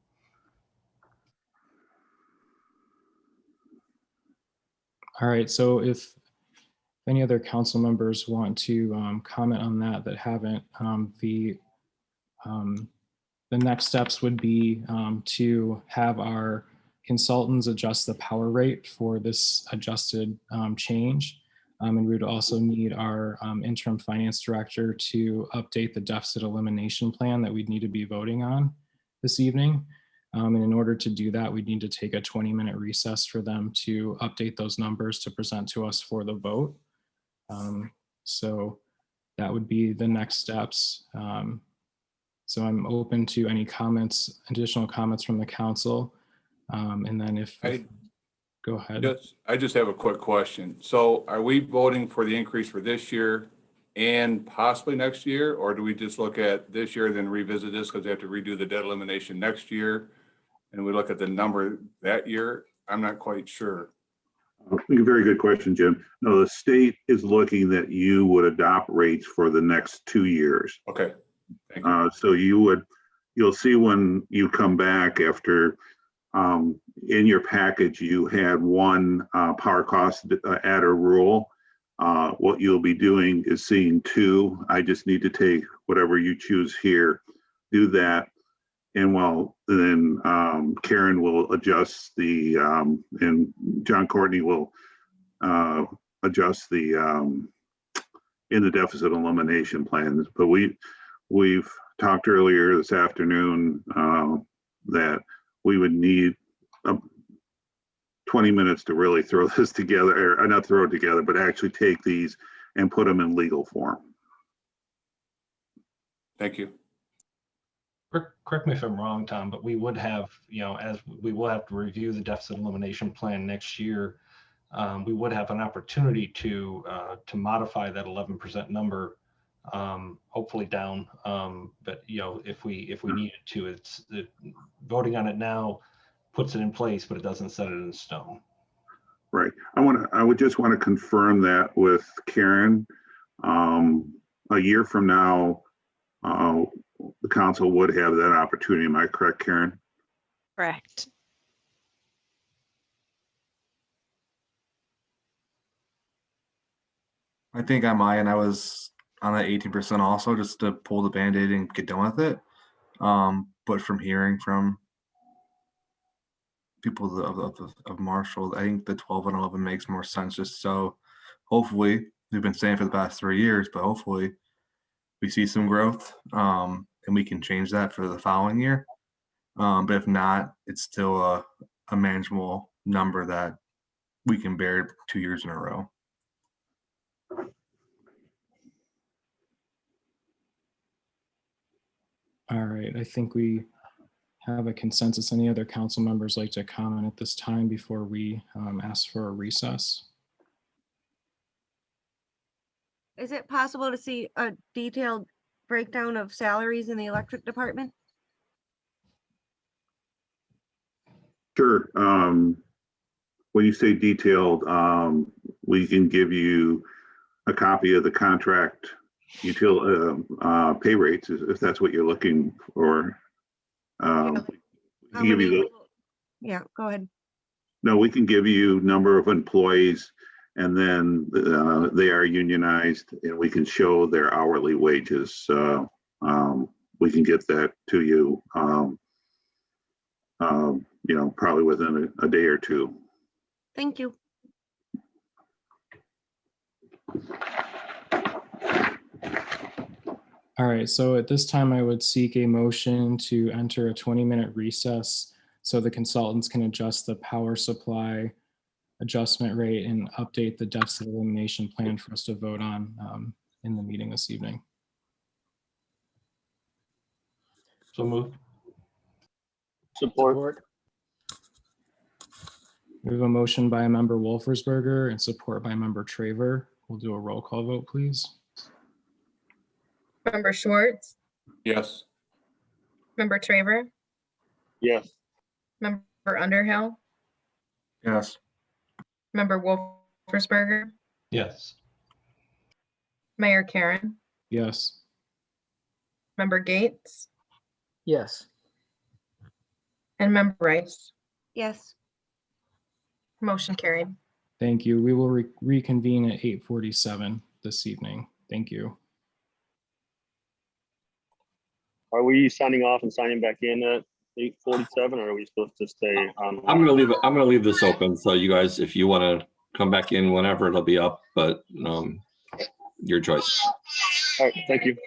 All right, so if any other council members want to comment on that haven't, the next steps would be to have our consultants adjust the power rate for this adjusted change. And we would also need our interim finance director to update the deficit elimination plan that we'd need to be voting on this evening. And in order to do that, we'd need to take a 20-minute recess for them to update those numbers to present to us for the vote. So that would be the next steps. So I'm open to any comments, additional comments from the council. And then if go ahead. I just have a quick question. So are we voting for the increase for this year and possibly next year? Or do we just look at this year, then revisit this because they have to redo the debt elimination next year? And we look at the number that year? I'm not quite sure. Very good question, Jim. No, the state is looking that you would adopt rates for the next 2 years. Okay. Thank you. So you'll see when you come back after, in your package, you had one power cost adder rule. What you'll be doing is seeing two. I just need to take whatever you choose here, do that. And then Karen will adjust the, and John Courtney will adjust the, in the deficit elimination plans. But we've talked earlier this afternoon that we would need 20 minutes to really throw this together, or not throw it together, but actually take these and put them in legal form. Thank you. Correct me if I'm wrong, Tom, but we would have, as we will have to review the deficit elimination plan next year, we would have an opportunity to modify that 11% number, hopefully down. But if we needed to, voting on it now puts it in place, but it doesn't set it in stone. Right. I would just want to confirm that with Karen. A year from now, the council would have that opportunity. Am I correct, Karen? Correct. I think on my end, I was on that 18% also, just to pull the Band-Aid and get done with it. But from hearing from people of Marshall, I think the 12 and 11 makes more sense. Just so hopefully, we've been saying for the past 3 years, but hopefully we see some growth and we can change that for the following year. But if not, it's still a manageable number that we can bear 2 years in a row. All right, I think we have a consensus. Any other council members like to comment at this time before we ask for a recess? Is it possible to see a detailed breakdown of salaries in the electric department? Sure. When you say detailed, we can give you a copy of the contract pay rates if that's what you're looking for. Yeah, go ahead. No, we can give you number of employees, and then they are unionized, and we can show their hourly wages. We can get that to you, probably within a day or two. Thank you. All right, so at this time, I would seek a motion to enter a 20-minute recess so the consultants can adjust the power supply adjustment rate and update the deficit elimination plan for us to vote on in the meeting this evening. So move. Support. We have a motion by member Wolfersberger and support by member Traver. We'll do a roll call vote, please. Member Schwartz, Yes. member Traver, Yes. member Underhill, Yes. member Wolfersberger, Yes. Mayor Karen, Yes. member Gates, Yes. and member Rice. Yes. Motion carried. Thank you. We will reconvene at 8:47 this evening. Thank you. Are we signing off and signing back in at 8:47, or are we supposed to stay on? I'm gonna leave this open, so you guys, if you want to come back in whenever, it'll be up, but your choice. All right, thank you.